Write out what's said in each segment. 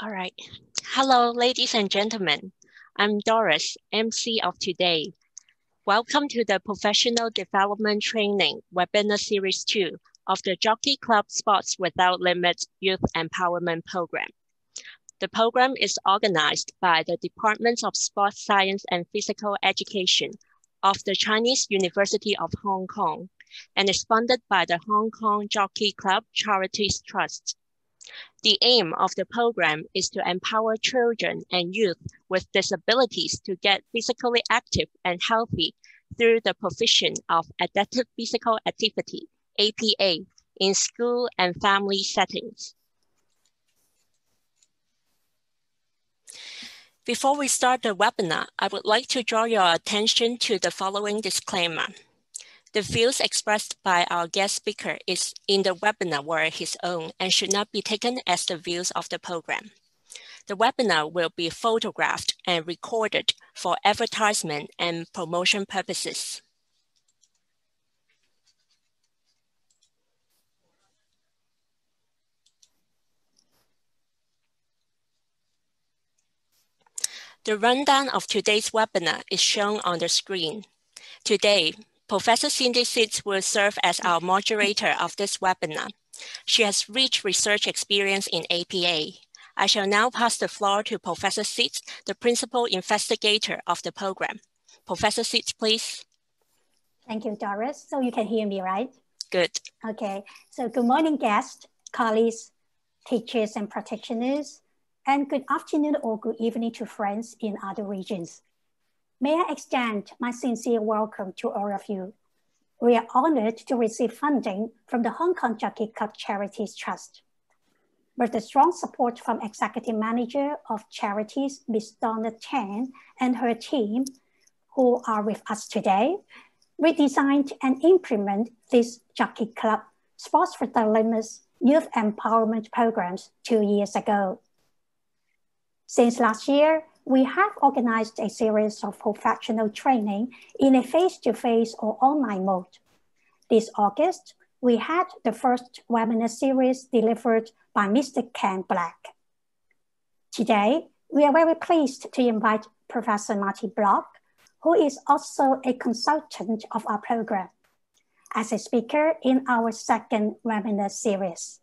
All right. Hello, ladies and gentlemen. I'm Doris, MC of today. Welcome to the Professional Development Training Webinar Series 2 of the Jockey Club Sports Without Limits Youth Empowerment Program. The program is organized by the Department of Sports Science and Physical Education of the Chinese University of Hong Kong and is funded by the Hong Kong Jockey Club Charities Trust. The aim of the program is to empower children and youth with disabilities to get physically active and healthy through the provision of adaptive physical activity, APA, in school and family settings. Before we start the webinar, I would like to draw your attention to the following disclaimer. The views expressed by our guest speaker in the webinar were his own and should not be taken as the views of the program. The webinar will be photographed and recorded for advertisement and promotion purposes. The rundown of today's webinar is shown on the screen. Today, Professor Cindy Sitz will serve as our moderator of this webinar. She has rich research experience in APA. I shall now pass the floor to Professor Sitz, the principal investigator of the program. Professor Sitz, please. Thank you, Doris. So you can hear me, right? Good. Okay. So good morning, guests, colleagues, teachers, and practitioners, and good afternoon or good evening to friends in other regions. May I extend my sincere welcome to all of you. We are honored to receive funding from the Hong Kong Jockey Club Charities Trust. With the strong support from Executive Manager of Charities, Ms. Donna Tan, and her team, who are with us today, we designed and implement this Jockey Club Sports Without Limits Youth Empowerment Programs 2 years ago. Since last year, we have organized a series of professional training in a face-to-face or online mode. This August, we had the first webinar series delivered by Mr. Ken Black. Today, we are very pleased to invite Professor Martin Block, who is also a consultant of our program, as a speaker in our second webinar series.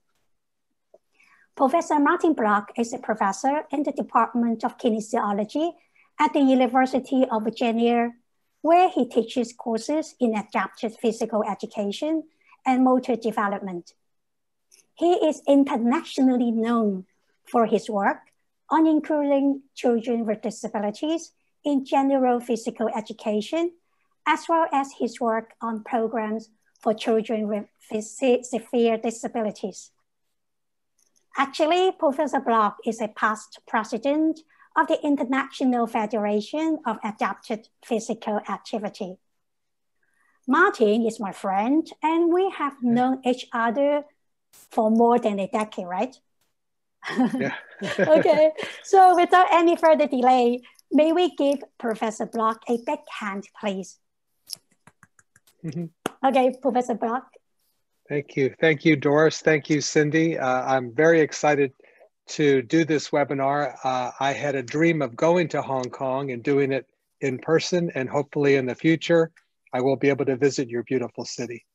Professor Martin Block is a professor in the Department of Kinesiology at the University of Virginia, where he teaches courses in adapted physical education and motor development. He is internationally known for his work on including children with disabilities in general physical education, as well as his work on programs for children with severe disabilities. Actually, Professor Block is a past president of the International Federation of Adapted Physical Activity. Martin is my friend, and we have known each other for more than a decade, right? Yeah. Okay, so without any further delay, may we give Professor Block a big hand, please? Okay, Professor Block. Thank you. Thank you, Doris. Thank you, Cindy. I'm very excited to do this webinar. I had a dream of going to Hong Kong and doing it in person, and hopefully in the future, I will be able to visit your beautiful city.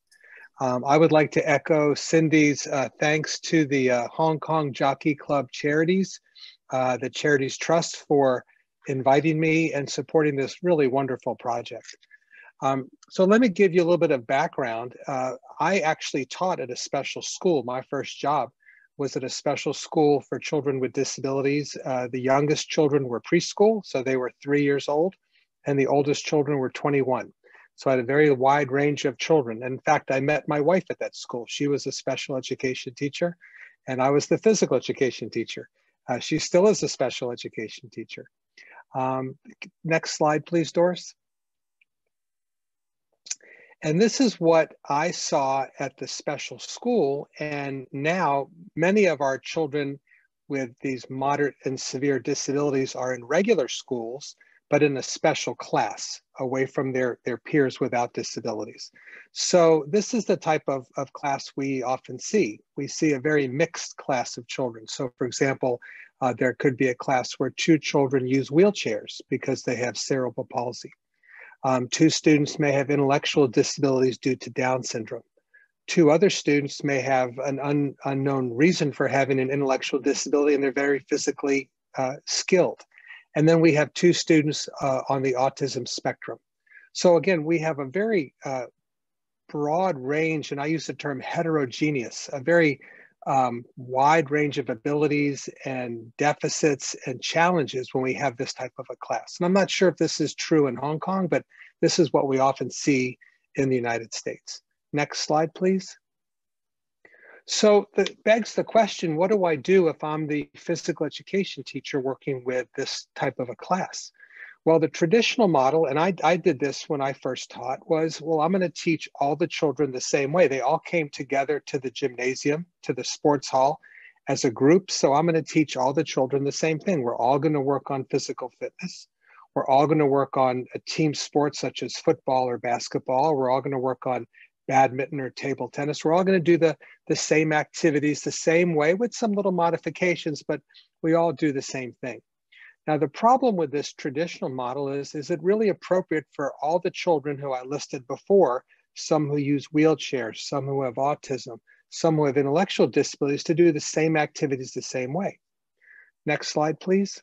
I would like to echo Cindy's thanks to the Hong Kong Jockey Club Charities, the Charities Trust, for inviting me and supporting this really wonderful project. So let me give you a little bit of background. I actually taught at a special school. My first job was at a special school for children with disabilities. The youngest children were preschool, so they were 3 years old, and the oldest children were 21. So I had a very wide range of children. In fact, I met my wife at that school. She was a special education teacher, and I was the physical education teacher. She still is a special education teacher. Next slide, please, Doris. And this is what I saw at the special school. And now many of our children with these moderate and severe disabilities are in regular schools, but in a special class away from their peers without disabilities. So this is the type of class we often see. We see a very mixed class of children. So for example, There could be a class where 2 children use wheelchairs because they have cerebral palsy. 2 students may have intellectual disabilities due to Down syndrome. 2 other students may have an unknown reason for having an intellectual disability and they're very physically skilled. And then we have 2 students on the autism spectrum. So again, we have a very broad range, and I use the term heterogeneous, a very wide range of abilities and deficits and challenges when we have this type of a class. And I'm not sure if this is true in Hong Kong, but this is what we often see in the United States. Next slide, please. So that begs the question, what do I do if I'm the physical education teacher working with this type of a class? Well, the traditional model, and I did this when I first taught, was, well, I'm going to teach all the children the same way. They all came together to the gymnasium, to the sports hall as a group. So I'm going to teach all the children the same thing. We're all going to work on physical fitness. We're all going to work on a team sport such as football or basketball. We're all going to work on badminton or table tennis. We're all going to do the same activities the same way with some little modifications, but we all do the same thing. Now, the problem with this traditional model is it really appropriate for all the children who I listed before, some who use wheelchairs, some who have autism, some who have intellectual disabilities, to do the same activities the same way? Next slide, please.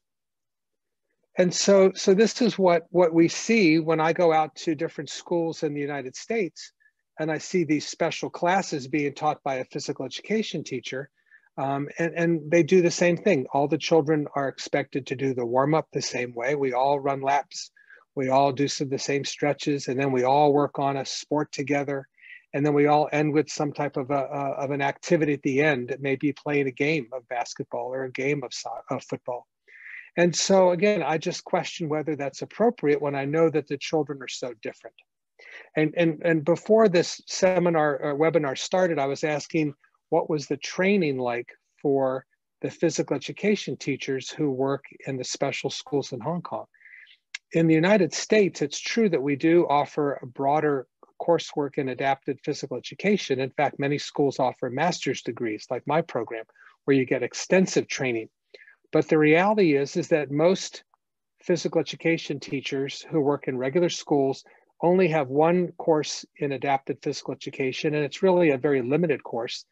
And so this is what we see when I go out to different schools in the United States, and I see these special classes being taught by a physical education teacher. And they do the same thing. All the children are expected to do the warm-up the same way. We all run laps. We all do some of the same stretches, and then we all work on a sport together. And then we all end with some type of an activity at the end. It may be playing a game of basketball or a game of football. And so again, I just question whether that's appropriate when I know that the children are so different. And before this seminar or webinar started, I was asking, what was the training like for the physical education teachers who work in the special schools in Hong Kong? In the United States, it's true that we do offer a broader coursework in adapted physical education. In fact, many schools offer master's degrees, like my program, where you get extensive training. But the reality is that most physical education teachers who work in regular schools only have one course in adapted physical education, and it's really a very limited course.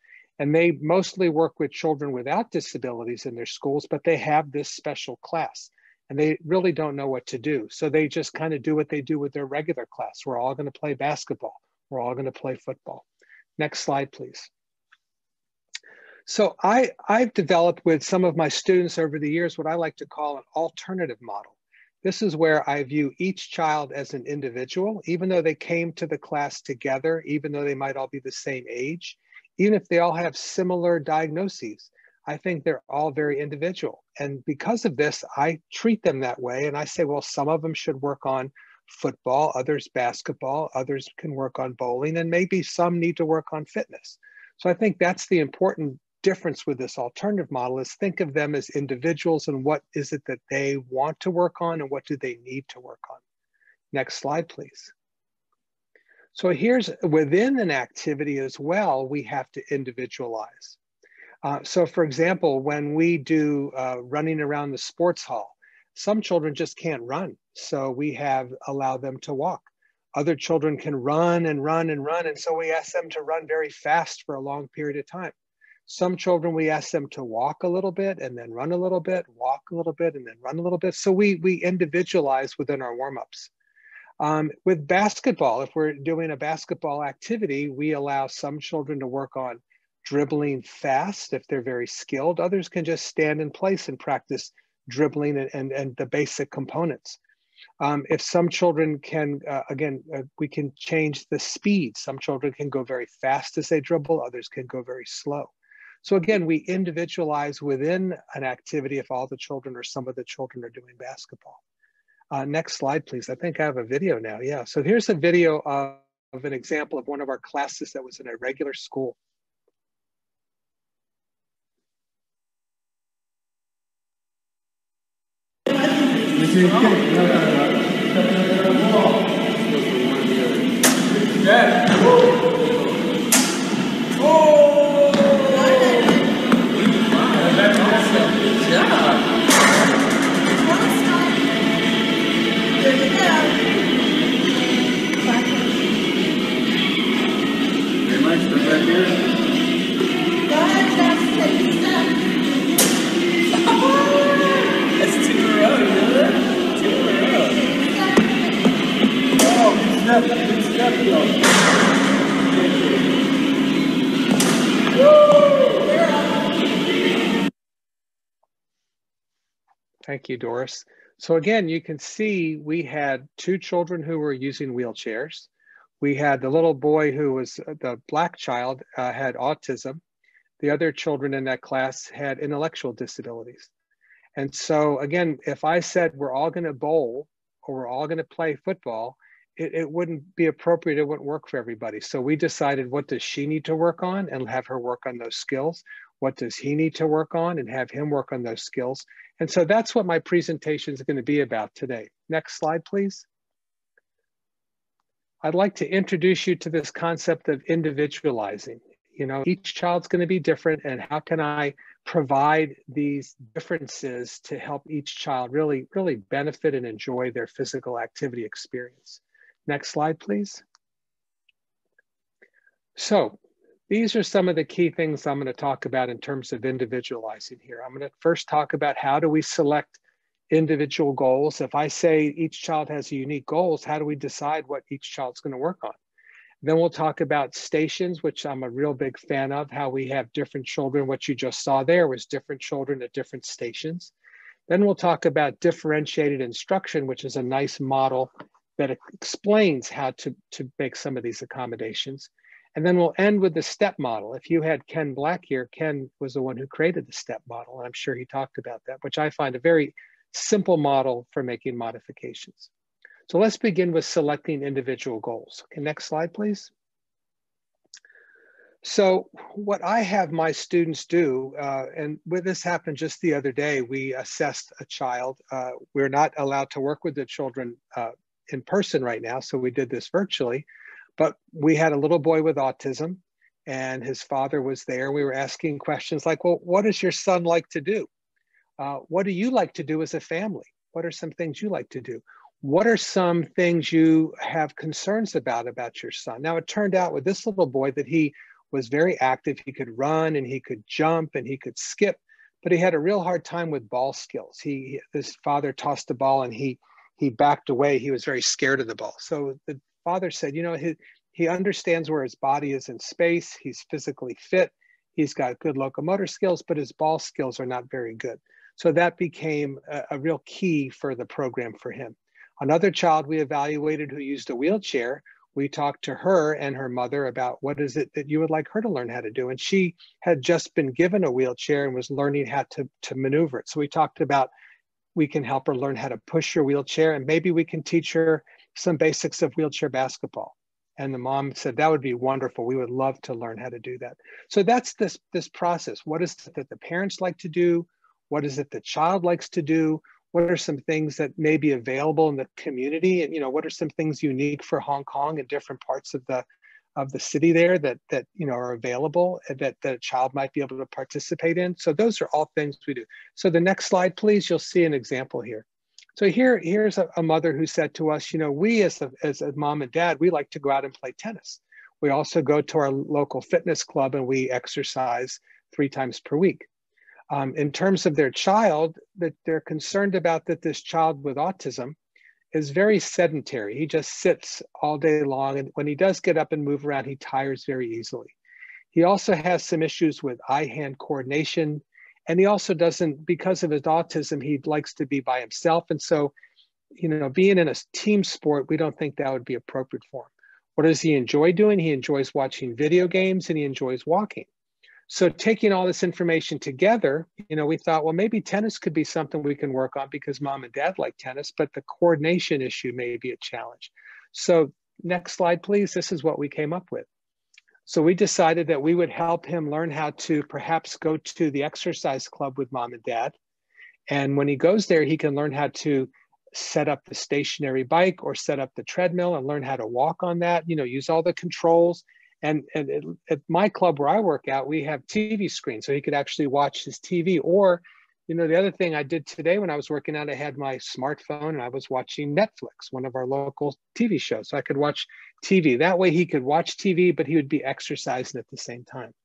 And they mostly work with children without disabilities in their schools, but they have this special class and they really don't know what to do. So they just kind of do what they do with their regular class. We're all going to play basketball. We're all going to play football. Next slide, please. So I've developed with some of my students over the years what I like to call an alternative model. This is where I view each child as an individual, even though they came to the class together, even though they might all be the same age. Even if they all have similar diagnoses, I think they're all very individual. And because of this, I treat them that way. And I say, well, some of them should work on football, others basketball, others can work on bowling, and maybe some need to work on fitness. So I think that's the important difference with this alternative model, is think of them as individuals and what is it that they want to work on and what do they need to work on. Next slide, please. So here's, within an activity as well, we have to individualize. So for example, when we do running around the sports hall, some children just can't run. So we have allowed them to walk. Other children can run and run and run. And so we ask them to run very fast for a long period of time. Some children, we ask them to walk a little bit and then run a little bit, walk a little bit and then run a little bit. So we individualize within our warm-ups. With basketball, if we're doing a basketball activity, we allow some children to work on dribbling fast if they're very skilled. Others can just stand in place and practice dribbling and the basic components. If some children can, we can change the speed. Some children can go very fast as they dribble, others can go very slow. So again, we individualize within an activity if all the children or some of the children are doing basketball. Next slide, please. I think I have a video now. Yeah, so here's a video of an example of one of our classes that was in a regular school. Yeah. Nice for back here. That's 2 in a row, you know that? 2 in a row. Oh, good step, though. Thank you, Doris. So again, you can see we had 2 children who were using wheelchairs. We had the little boy who was the black child had autism. The other children in that class had intellectual disabilities. And so again, if I said we're all going to bowl or we're all going to play football, it wouldn't be appropriate. It wouldn't work for everybody. So we decided, what does she need to work on, and have her work on those skills? What does he need to work on, and have him work on those skills? And so that's what my presentation is going to be about today. Next slide, please. I'd like to introduce you to this concept of individualizing. You know, each child's going to be different, and how can I provide these differences to help each child really benefit and enjoy their physical activity experience? Next slide, please. So these are some of the key things I'm going to talk about in terms of individualizing here. I'm going to first talk about how do we select individual goals. If I say each child has unique goals, how do we decide what each child's going to work on? Then we'll talk about stations, which I'm a real big fan of, how we have different children. What you just saw there was different children at different stations. Then we'll talk about differentiated instruction, which is a nice model that explains how to make some of these accommodations. And then we'll end with the step model. If you had Ken Black here, Ken was the one who created the step model, and I'm sure he talked about that, which I find a very simple model for making modifications. So let's begin with selecting individual goals. Okay, next slide, please. So what I have my students do, and with this happened just the other day, we assessed a child. We're not allowed to work with the children in person right now, so we did this virtually. But we had a little boy with autism, and his father was there. We were asking questions like, well, what does your son like to do? What do you like to do as a family? What are some things you like to do? What are some things you have concerns about your son? Now, it turned out with this little boy that he was very active. He could run and he could jump and he could skip, but he had a real hard time with ball skills. His father tossed a ball and he backed away. He was very scared of the ball. So the father said, you know, he understands where his body is in space. He's physically fit. He's got good locomotor skills, but his ball skills are not very good. So that became a real key for the program for him. Another child we evaluated who used a wheelchair, we talked to her and her mother about what is it that you would like her to learn how to do. And she had just been given a wheelchair and was learning how to maneuver it. So we talked about, we can help her learn how to push her wheelchair, and maybe we can teach her some basics of wheelchair basketball. And the mom said, that would be wonderful. We would love to learn how to do that. So that's this process. What is it that the parents like to do? What is it the child likes to do? What are some things that may be available in the community? And, you know, what are some things unique for Hong Kong and different parts of the city there that you know, are available that a child might be able to participate in? So those are all things we do. So the next slide, please. You'll see an example here. So here's a mother who said to us, you know, we as a mom and dad, we like to go out and play tennis. We also go to our local fitness club and we exercise 3 times per week. In terms of their child, that they're concerned about that this child with autism is very sedentary. He just sits all day long, and when he does get up and move around, he tires very easily. He also has some issues with eye-hand coordination, and he also doesn't, because of his autism, he likes to be by himself. And so, you know, being in a team sport, we don't think that would be appropriate for him. What does he enjoy doing? He enjoys watching video games and he enjoys walking. So taking all this information together, you know, we thought, well, maybe tennis could be something we can work on because mom and dad like tennis, but the coordination issue may be a challenge. So next slide, please. This is what we came up with. So we decided that we would help him learn how to perhaps go to the exercise club with mom and dad. And when he goes there, he can learn how to set up the stationary bike or set up the treadmill and learn how to walk on that, you know, use all the controls. And at my club where I work out, we have TV screens, so he could actually watch his TV, or You know, the other thing I did today when I was working out, I had my smartphone and I was watching Netflix, one of our local TV shows. So I could watch TV. That way he could watch TV, but he would be exercising at the same time.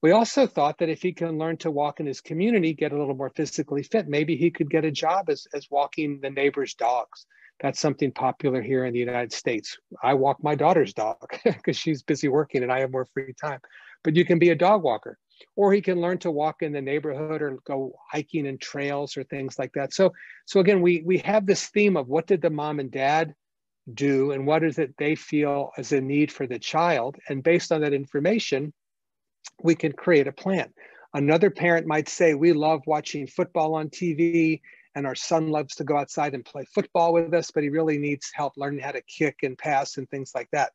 We also thought that if he can learn to walk in his community, get a little more physically fit, maybe he could get a job as walking the neighbor's dogs. That's something popular here in the United States. I walk my daughter's dog because she's busy working and I have more free time. But you can be a dog walker, or he can learn to walk in the neighborhood or go hiking in trails or things like that. So again, we have this theme of what did the mom and dad do and what is it they feel as a need for the child? And based on that information, we can create a plan. Another parent might say, we love watching football on TV and our son loves to go outside and play football with us, but he really needs help learning how to kick and pass and things like that.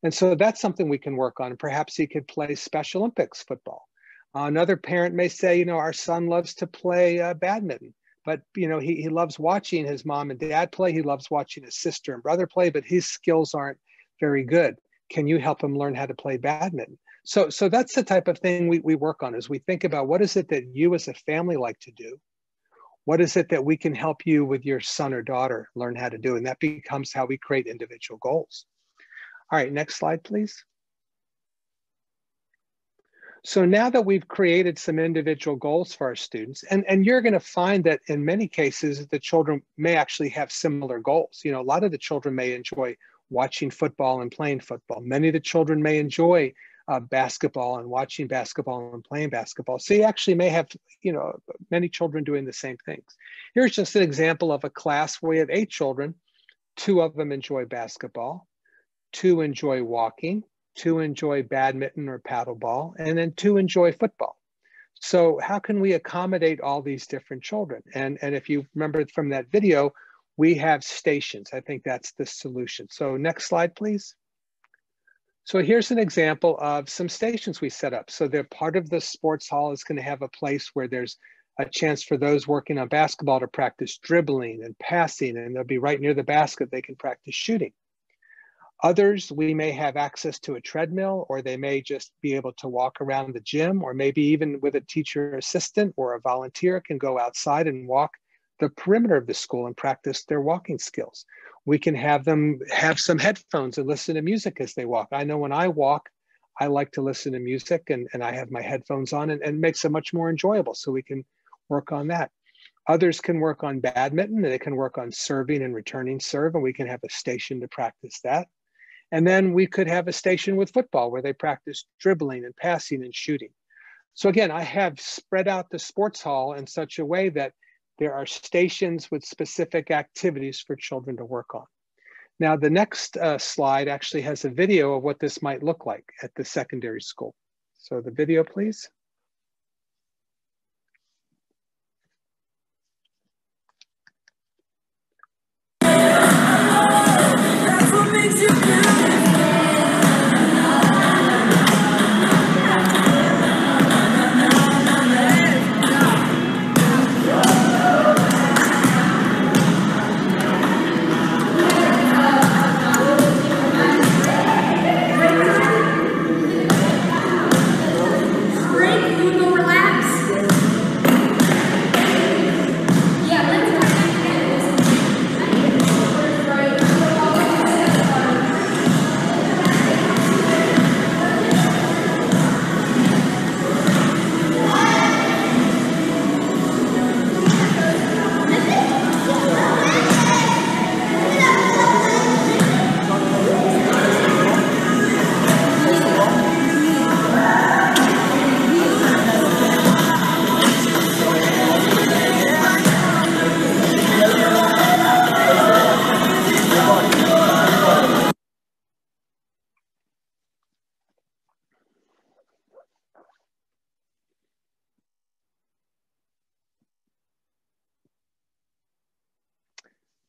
And so that's something we can work on. Perhaps he could play Special Olympics football. Another parent may say, you know, our son loves to play badminton, but you know, he loves watching his mom and dad play. He loves watching his sister and brother play, but his skills aren't very good. Can you help him learn how to play badminton? So that's the type of thing we work on, is we think about what is it that you as a family like to do? What is it that we can help you with your son or daughter learn how to do? And that becomes how we create individual goals. All right, next slide, please. So now that we've created some individual goals for our students, and you're going to find that in many cases, the children may actually have similar goals. You know, a lot of the children may enjoy watching football and playing football. Many of the children may enjoy basketball and watching basketball and playing basketball. So you actually may have, you know, many children doing the same things. Here's just an example of a class where we have 8 children. 2 of them enjoy basketball, 2 enjoy walking, 2 enjoy badminton or paddleball, and then 2 enjoy football. So how can we accommodate all these different children? And if you remember from that video, we have stations. I think that's the solution. So next slide, please. So here's an example of some stations we set up. So they're part of the sports hall is going to have a place where there's a chance for those working on basketball to practice dribbling and passing, and they'll be right near the basket. They can practice shooting. Others, we may have access to a treadmill, or they may just be able to walk around the gym, or maybe even with a teacher assistant or a volunteer can go outside and walk the perimeter of the school and practice their walking skills. We can have them have some headphones and listen to music as they walk. I know when I walk, I like to listen to music and I have my headphones on, and it makes it much more enjoyable. So we can work on that. Others can work on badminton, and they can work on serving and returning serve, and we can have a station to practice that. And then we could have a station with football where they practice dribbling and passing and shooting. So again, I have spread out the sports hall in such a way that there are stations with specific activities for children to work on. Now, the next slide actually has a video of what this might look like at the secondary school. So the video, please. That's what makes you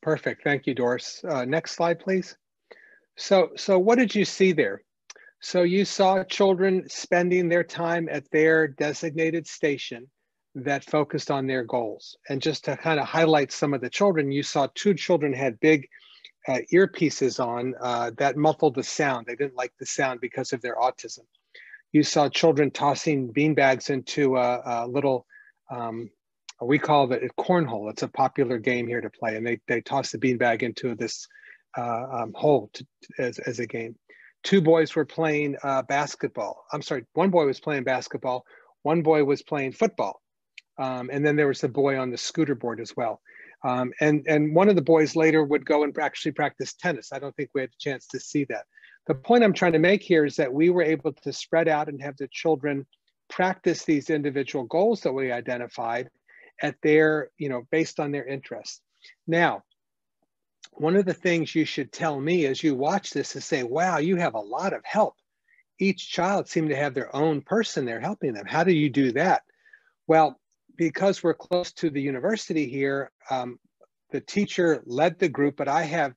Perfect. Thank you, Doris. Next slide, please. So what did you see there? So you saw children spending their time at their designated station that focused on their goals. And just to kind of highlight some of the children, you saw 2 children had big earpieces on that muffled the sound. They didn't like the sound because of their autism. You saw children tossing beanbags into a little we call it cornhole. It's a popular game here to play, and they toss the beanbag into this hole as a game. Two boys were playing basketball. I'm sorry, one boy was playing basketball, one boy was playing football. And then there was the boy on the scooter board as well. And one of the boys later would go and actually practice tennis. I don't think we had a chance to see that. The point I'm trying to make here is that we were able to spread out and have the children practice these individual goals that we identified at their, based on their interests. Now, one of the things you should tell me as you watch this is say, wow, you have a lot of help. Each child seemed to have their own person there helping them. How do you do that? Well, because we're close to the university here, the teacher led the group, but I have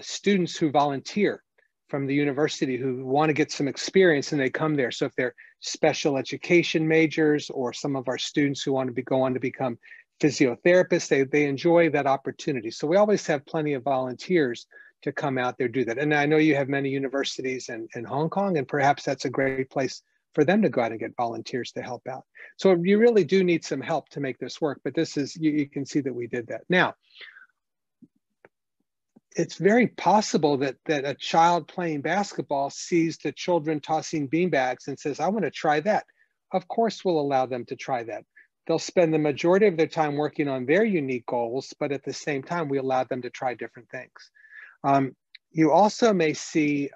students who volunteer from the university who want to get some experience and they come there. So if they're special education majors or some of our students who want to go on to become physiotherapists, they enjoy that opportunity. So we always have plenty of volunteers to come out there, do that. And I know you have many universities in Hong Kong, and perhaps that's a great place for them to go out and get volunteers to help out. So you really do need some help to make this work, but this is, you can see that we did that. Now, it's very possible that a child playing basketball sees the children tossing beanbags and says, I want to try that. Of course, we'll allow them to try that. They'll spend the majority of their time working on their unique goals, but at the same time, we allow them to try different things. You also may see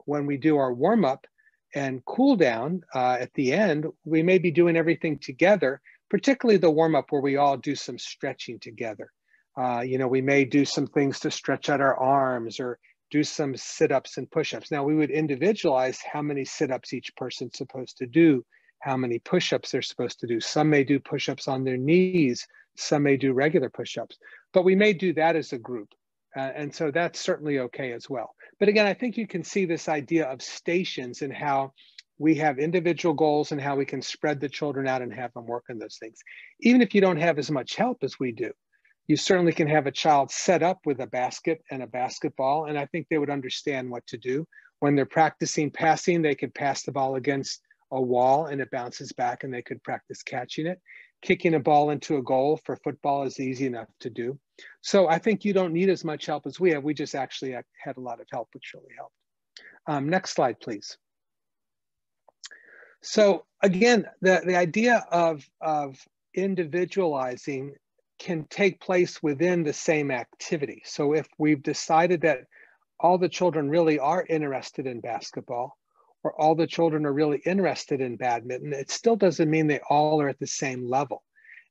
when we do our warm-up and cool down at the end, we may be doing everything together, particularly the warm-up where we all do some stretching together. We may do some things to stretch out our arms or do some sit-ups and push-ups. Now we would individualize how many sit-ups each person's supposed to do, how many push-ups they're supposed to do. Some may do push-ups on their knees, some may do regular push-ups, but we may do that as a group. And so that's certainly okay as well. But again, I think you can see this idea of stations and how we have individual goals and how we can spread the children out and have them work on those things. Even if you don't have as much help as we do, you certainly can have a child set up with a basket and a basketball, and I think they would understand what to do. When they're practicing passing, they could pass the ball against a wall and it bounces back and they could practice catching it. Kicking a ball into a goal for football is easy enough to do. So I think you don't need as much help as we have. We just actually had a lot of help, which really helped. Next slide, please. So again, the idea of individualizing can take place within the same activity. So if we've decided that all the children really are interested in basketball, or all the children are really interested in badminton, it still doesn't mean they all are at the same level.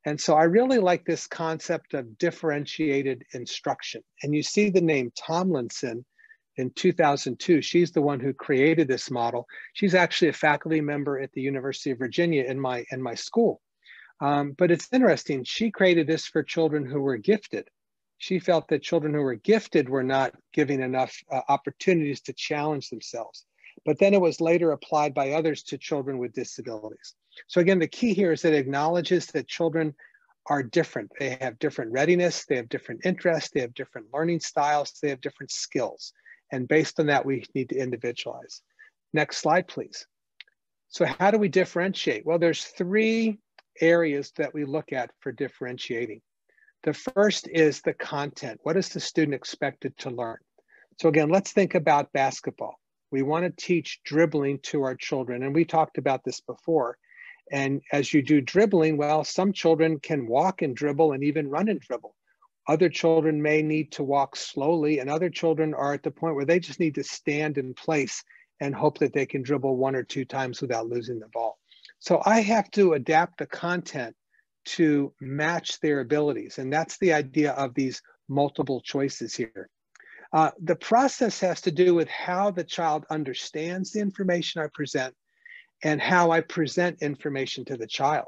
And so I really like this concept of differentiated instruction. And you see the name Tomlinson in 2002. She's the one who created this model. She's actually a faculty member at the University of Virginia in my school. But it's interesting, she created this for children who were gifted. She felt that children who were gifted were not given enough opportunities to challenge themselves. But then it was later applied by others to children with disabilities. So again, the key here is that it acknowledges that children are different. They have different readiness, they have different interests, they have different learning styles, they have different skills. And based on that, we need to individualize. Next slide, please. So how do we differentiate? Well, there's three areas that we look at for differentiating. The first is the content. What is the student expected to learn? So again, let's think about basketball. We want to teach dribbling to our children, and we talked about this before. And as you do dribbling, well, some children can walk and dribble and even run and dribble. Other children may need to walk slowly, and other children are at the point where they just need to stand in place and hope that they can dribble 1 or 2 times without losing the ball. So I have to adapt the content to match their abilities. And that's the idea of these multiple choices here. The process has to do with how the child understands the information I present and how I present information to the child.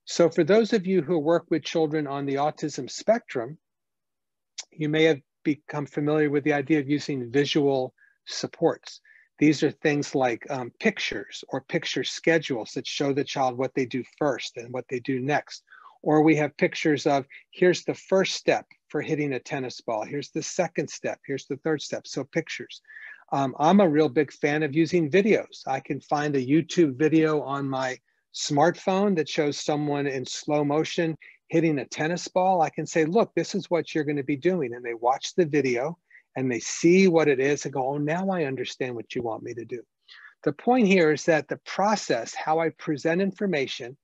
So for those of you who work with children on the autism spectrum, you may have become familiar with the idea of using visual supports. These are things like pictures or picture schedules that show the child what they do first and what they do next. Or we have pictures of, here's the first step for hitting a tennis ball. Here's the second step. Here's the third step. So pictures. I'm a real big fan of using videos. I can find a YouTube video on my smartphone that shows someone in slow motion hitting a tennis ball, I can say, look, this is what you're going to be doing. And they watch the video and they see what it is and go, oh, now I understand what you want me to do. The point here is that the process, how I present information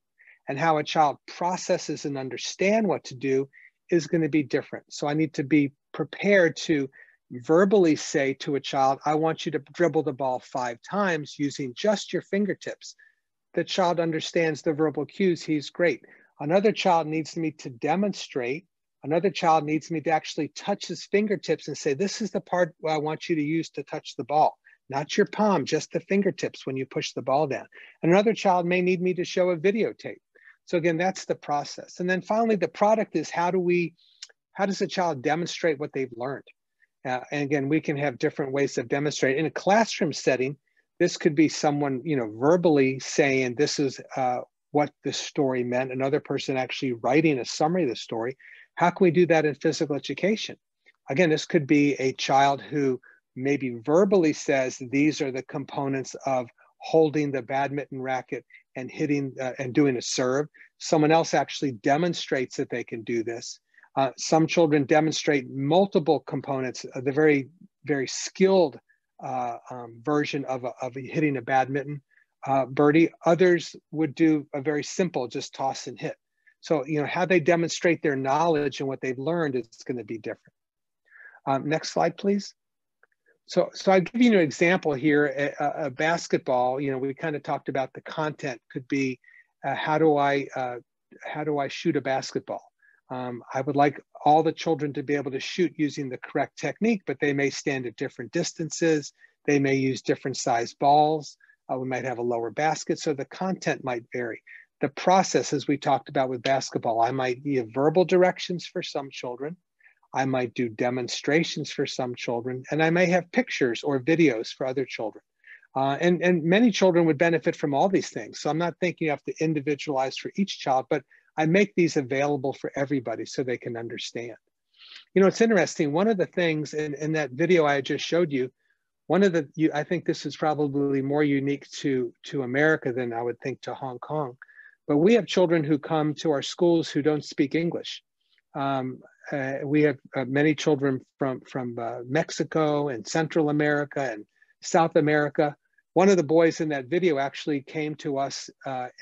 and how a child processes and understand what to do is going to be different. So I need to be prepared to verbally say to a child, I want you to dribble the ball 5 times using just your fingertips. The child understands the verbal cues, he's great. Another child needs me to demonstrate. Another child needs me to actually touch his fingertips and say, this is the part I want you to use to touch the ball. Not your palm, just the fingertips when you push the ball down. And another child may need me to show a videotape. So again, that's the process. And then finally, the product is how does a child demonstrate what they've learned? And again, we can have different ways of demonstrating. In a classroom setting, this could be someone, verbally saying, this is what this story meant. Another person actually writing a summary of the story. How can we do that in physical education? Again, this could be a child who maybe verbally says, these are the components of holding the badminton racket and hitting and doing a serve. Someone else actually demonstrates that they can do this. Some children demonstrate multiple components of the very, very skilled version of hitting a badminton birdie. Others would do a very simple, just toss and hit. So, how they demonstrate their knowledge and what they've learned is going to be different. Next slide, please. So I'll give you an example here. A basketball, we kind of talked about the content could be, how do I shoot a basketball? I would like all the children to be able to shoot using the correct technique, but they may stand at different distances. They may use different size balls. We might have a lower basket, so the content might vary. The process, as we talked about with basketball, I might give verbal directions for some children. I might do demonstrations for some children, and I may have pictures or videos for other children. And many children would benefit from all these things. So I'm not thinking you have to individualize for each child, but I make these available for everybody so they can understand. It's interesting. One of the things in that video I just showed you, I think this is probably more unique to America than I would think to Hong Kong, but we have children who come to our schools who don't speak English. We have many children from Mexico and Central America and South America. One of the boys in that video actually came to us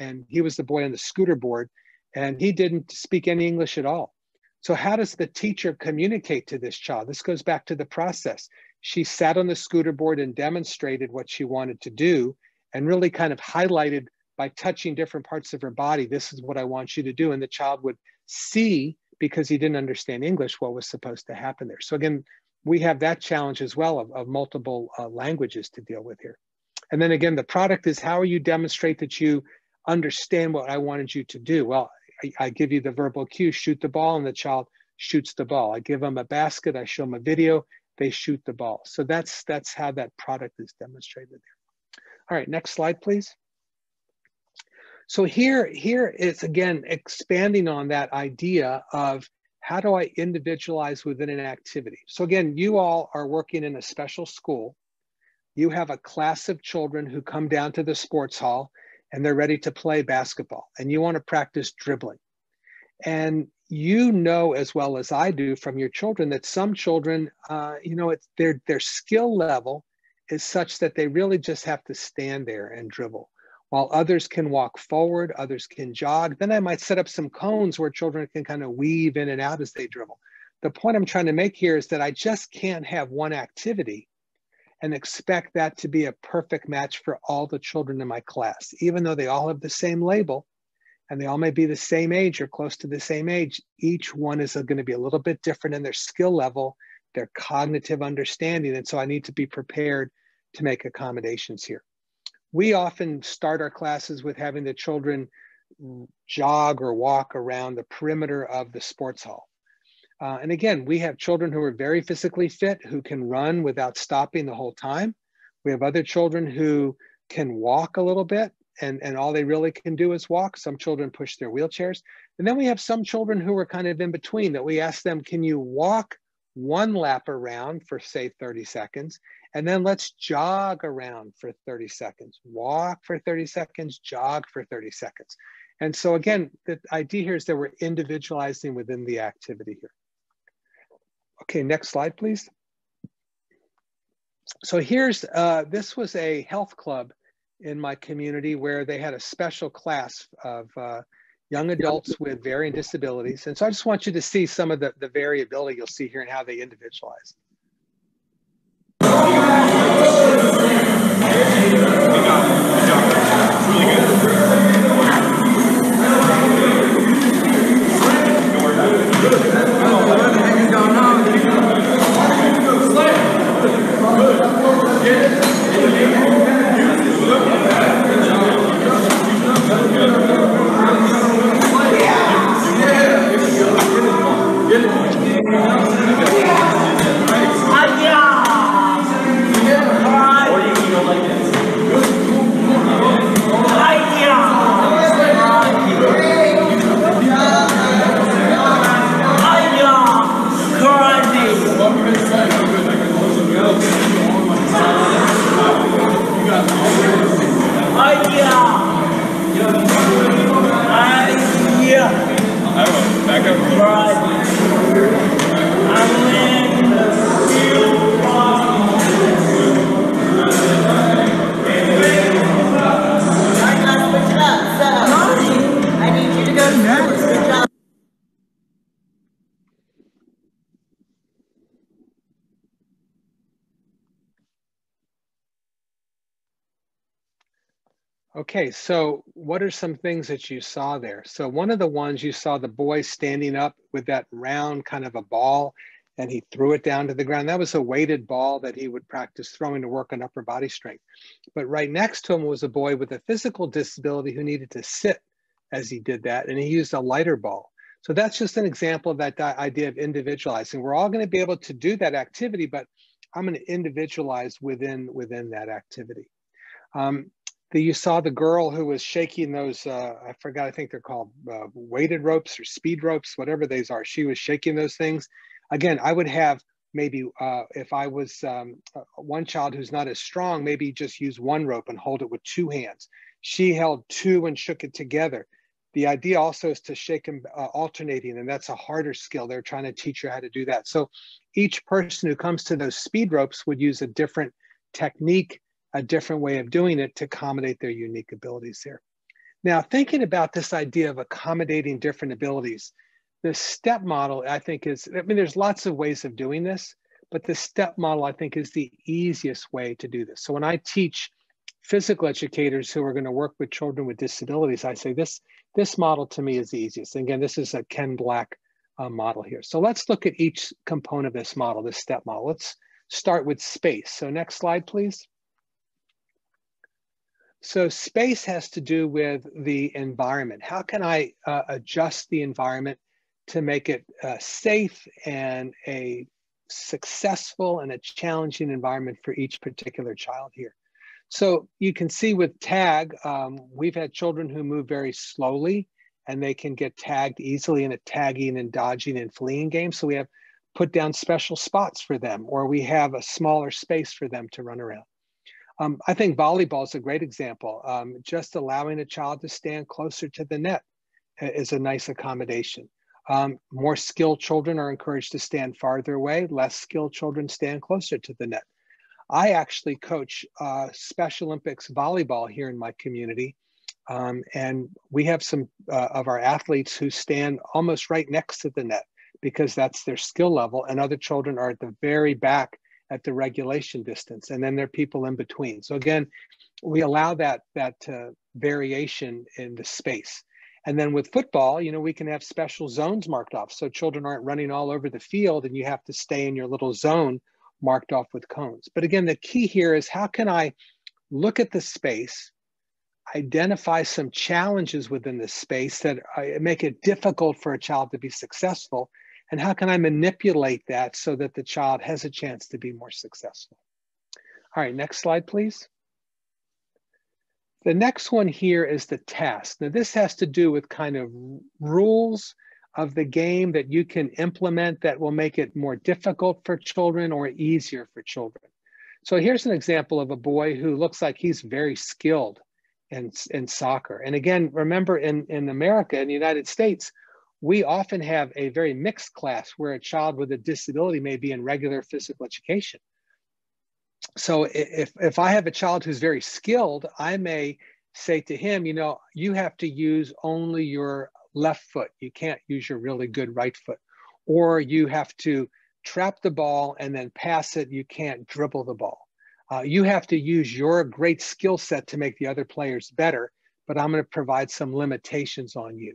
and he was the boy on the scooter board and he didn't speak any English at all. So how does the teacher communicate to this child? This goes back to the process. She sat on the scooter board and demonstrated what she wanted to do and really kind of highlighted by touching different parts of her body, this is what I want you to do. And the child would see, because he didn't understand English, what was supposed to happen there. So again, we have that challenge as well of multiple languages to deal with here. And then again, the product is how you demonstrate that you understand what I wanted you to do. Well, I give you the verbal cue, shoot the ball, and the child shoots the ball. I give them a basket, I show them a video, they shoot the ball. So that's how that product is demonstrated there. All right, next slide, please. So here is, again, expanding on that idea of how do I individualize within an activity? So again, you all are working in a special school. You have a class of children who come down to the sports hall and they're ready to play basketball and you want to practice dribbling. And you know as well as I do from your children that some children, their skill level is such that they really just have to stand there and dribble. While others can walk forward, others can jog. Then I might set up some cones where children can kind of weave in and out as they dribble. The point I'm trying to make here is that I just can't have one activity and expect that to be a perfect match for all the children in my class. Even though they all have the same label and they all may be the same age or close to the same age, each one is going to be a little bit different in their skill level, their cognitive understanding. And so I need to be prepared to make accommodations here. We often start our classes with having the children jog or walk around the perimeter of the sports hall. And again, we have children who are very physically fit, who can run without stopping the whole time. We have other children who can walk a little bit and all they really can do is walk. Some children push their wheelchairs. And then we have some children who are kind of in between that we ask them, can you walk one lap around for say 30 seconds? And then let's jog around for 30 seconds, walk for 30 seconds, jog for 30 seconds. And so again, the idea here is that we're individualizing within the activity here. Okay, next slide, please. So here's, this was a health club in my community where they had a special class of young adults with varying disabilities. And so I just want you to see some of the variability you'll see here and how they individualize. Okay, so what are some things that you saw there? So one of the ones you saw the boy standing up with that round kind of a ball, and he threw it down to the ground. That was a weighted ball that he would practice throwing to work on upper body strength. But right next to him was a boy with a physical disability who needed to sit as he did that, and he used a lighter ball. So that's just an example of that idea of individualizing. We're all going to be able to do that activity, but I'm going to individualize within that activity. You saw the girl who was shaking those, I forgot, I think they're called weighted ropes or speed ropes, whatever these are. She was shaking those things. Again, I would have maybe, if I was one child who's not as strong, maybe just use one rope and hold it with two hands. She held two and shook it together. The idea also is to shake them alternating, and that's a harder skill. They're trying to teach you how to do that. So each person who comes to those speed ropes would use a different technique, a different way of doing it to accommodate their unique abilities here. Now, thinking about this idea of accommodating different abilities, the STEP model, I think is, I mean, there's lots of ways of doing this, but the STEP model, I think, is the easiest way to do this. So when I teach physical educators who are going to work with children with disabilities, I say this model to me is the easiest. And again, this is a Ken Black model here. So let's look at each component of this model, this STEP model. Let's start with space. So next slide, please. So space has to do with the environment. How can I adjust the environment to make it safe and a successful and a challenging environment for each particular child here? So you can see with tag, we've had children who move very slowly and they can get tagged easily in a tagging and dodging and fleeing game. So we have put down special spots for them, or we have a smaller space for them to run around. I think volleyball is a great example. Just allowing a child to stand closer to the net is a nice accommodation. More skilled children are encouraged to stand farther away. Less skilled children stand closer to the net. I actually coach Special Olympics volleyball here in my community. And we have some of our athletes who stand almost right next to the net because that's their skill level, and other children are at the very back at the regulation distance, and then there are people in between. So again, we allow that variation in the space. And then with football, you know, we can have special zones marked off, so children aren't running all over the field and you have to stay in your little zone marked off with cones. But again, the key here is how can I look at the space, identify some challenges within the space that make it difficult for a child to be successful, and how can I manipulate that so that the child has a chance to be more successful? All right, next slide, please. The next one here is the task. Now, this has to do with kind of rules of the game that you can implement that will make it more difficult for children or easier for children. So here's an example of a boy who looks like he's very skilled and soccer. And again, remember in America, in the United States, we often have a very mixed class where a child with a disability may be in regular physical education. So if I have a child who's very skilled, I may say to him, you know, you have to use only your left foot. You can't use your really good right foot. Or you have to trap the ball and then pass it. You can't dribble the ball. You have to use your great skill set to make the other players better, but I'm going to provide some limitations on you.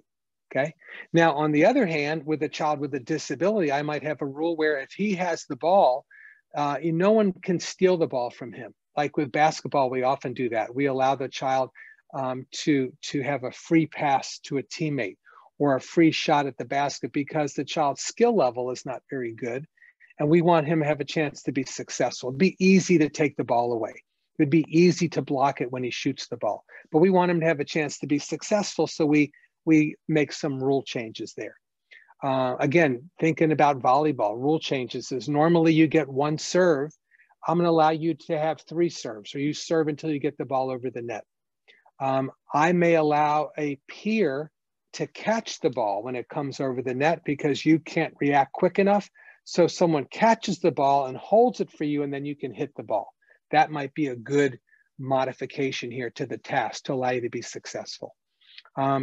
Okay. Now, on the other hand, with a child with a disability, I might have a rule where if he has the ball, no one can steal the ball from him. Like with basketball, we often do that. We allow the child to have a free pass to a teammate or a free shot at the basket because the child's skill level is not very good. And we want him to have a chance to be successful. It'd be easy to take the ball away. It'd be easy to block it when he shoots the ball. But we want him to have a chance to be successful, so we make some rule changes there. Again, thinking about volleyball, rule changes is normally you get one serve. I'm going to allow you to have 3 serves, or you serve until you get the ball over the net. I may allow a peer to catch the ball when it comes over the net because you can't react quick enough. So someone catches the ball and holds it for you, and then you can hit the ball. That might be a good modification here to the task to allow you to be successful.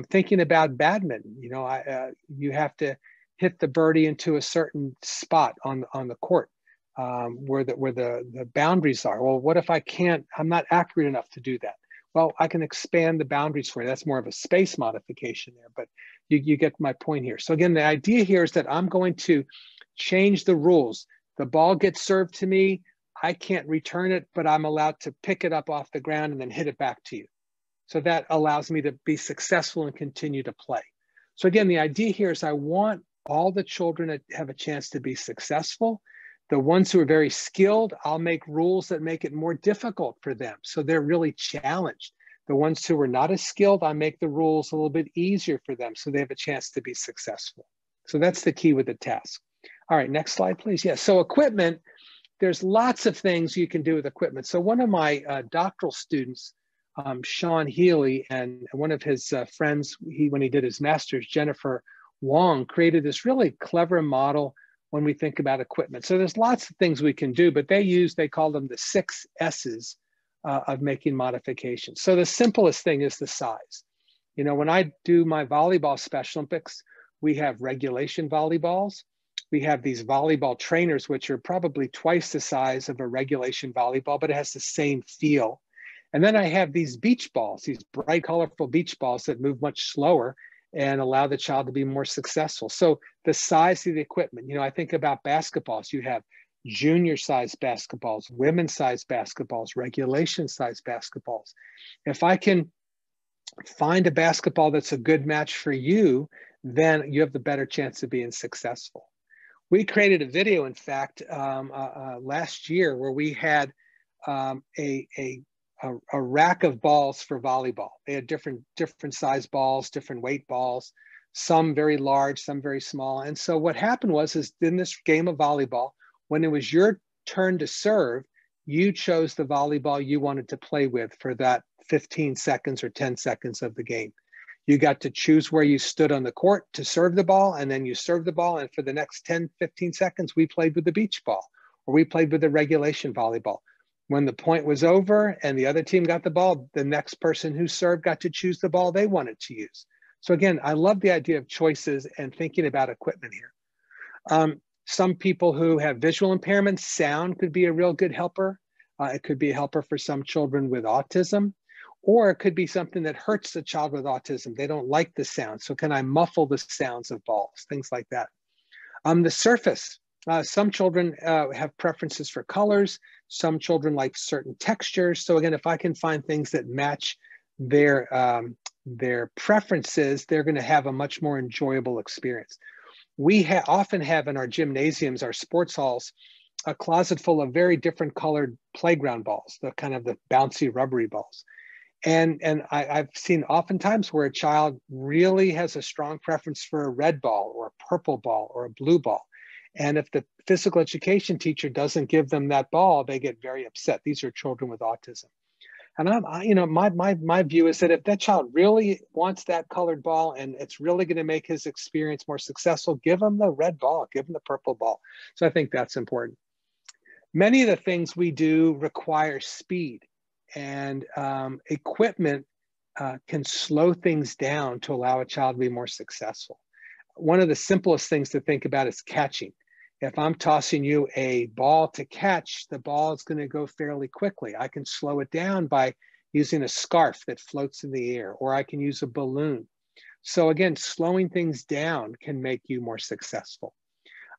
Thinking about badminton, you know, you have to hit the birdie into a certain spot on the court where the boundaries are. Well, what if I'm not accurate enough to do that? Well, I can expand the boundaries for you. That's more of a space modification there, but you get my point here. So again, the idea here is that I'm going to change the rules. The ball gets served to me. I can't return it, but I'm allowed to pick it up off the ground and then hit it back to you. So that allows me to be successful and continue to play. So again, the idea here is I want all the children to have a chance to be successful. The ones who are very skilled, I'll make rules that make it more difficult for them, so they're really challenged. The ones who are not as skilled, I make the rules a little bit easier for them, so they have a chance to be successful. So that's the key with the task. All right, next slide, please. Yeah, so equipment, there's lots of things you can do with equipment. So one of my doctoral students, Sean Healy, and one of his friends, when he did his master's, Jennifer Wong, created this really clever model when we think about equipment. So there's lots of things we can do, but they call them the 6 S's of making modifications. So the simplest thing is the size. You know, when I do my volleyball Special Olympics, we have regulation volleyballs. We have these volleyball trainers, which are probably twice the size of a regulation volleyball, but it has the same feel. And then I have these beach balls, these bright, colorful beach balls that move much slower and allow the child to be more successful. So the size of the equipment, you know, I think about basketballs. You have junior size basketballs, women's size basketballs, regulation size basketballs. If I can find a basketball that's a good match for you, then you have the better chance of being successful. We created a video, in fact, last year where we had a rack of balls for volleyball. They had different size balls, different weight balls, some very large, some very small. And so what happened is in this game of volleyball, when it was your turn to serve, you chose the volleyball you wanted to play with for that 15 seconds or 10 seconds of the game. You got to choose where you stood on the court to serve the ball, and then you served the ball. And for the next 10, 15 seconds, we played with the beach ball, or we played with the regulation volleyball. When the point was over and the other team got the ball, the next person who served got to choose the ball they wanted to use. So again, I love the idea of choices and thinking about equipment here. Some people who have visual impairments, sound could be a real good helper. It could be a helper for some children with autism, or it could be something that hurts a child with autism. They don't like the sound. So can I muffle the sounds of balls, things like that. The surface. Some children have preferences for colors. Some children like certain textures. So again, if I can find things that match their preferences, they're going to have a much more enjoyable experience. We often have in our gymnasiums, our sports halls, a closet full of very different colored playground balls, the kind of the bouncy rubbery balls. And I've seen oftentimes where a child really has a strong preference for a red ball or a purple ball or a blue ball. And if the physical education teacher doesn't give them that ball, they get very upset. These are children with autism. And my view is that if that child really wants that colored ball and it's really going to make his experience more successful, give him the red ball, give him the purple ball. So I think that's important. Many of the things we do require speed, and equipment can slow things down to allow a child to be more successful. One of the simplest things to think about is catching. If I'm tossing you a ball to catch, the ball is going to go fairly quickly. I can slow it down by using a scarf that floats in the air, or I can use a balloon. So again, slowing things down can make you more successful.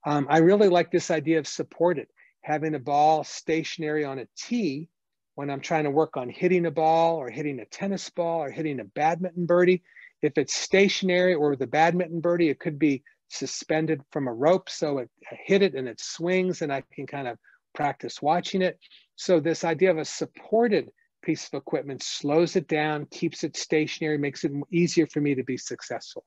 I really like this idea of supported, having a ball stationary on a tee when I'm trying to work on hitting a ball or hitting a tennis ball or hitting a badminton birdie. If it's stationary, or the badminton birdie, it could be suspended from a rope, so it hit it and it swings and I can kind of practice watching it. So this idea of a supported piece of equipment slows it down, keeps it stationary, makes it easier for me to be successful.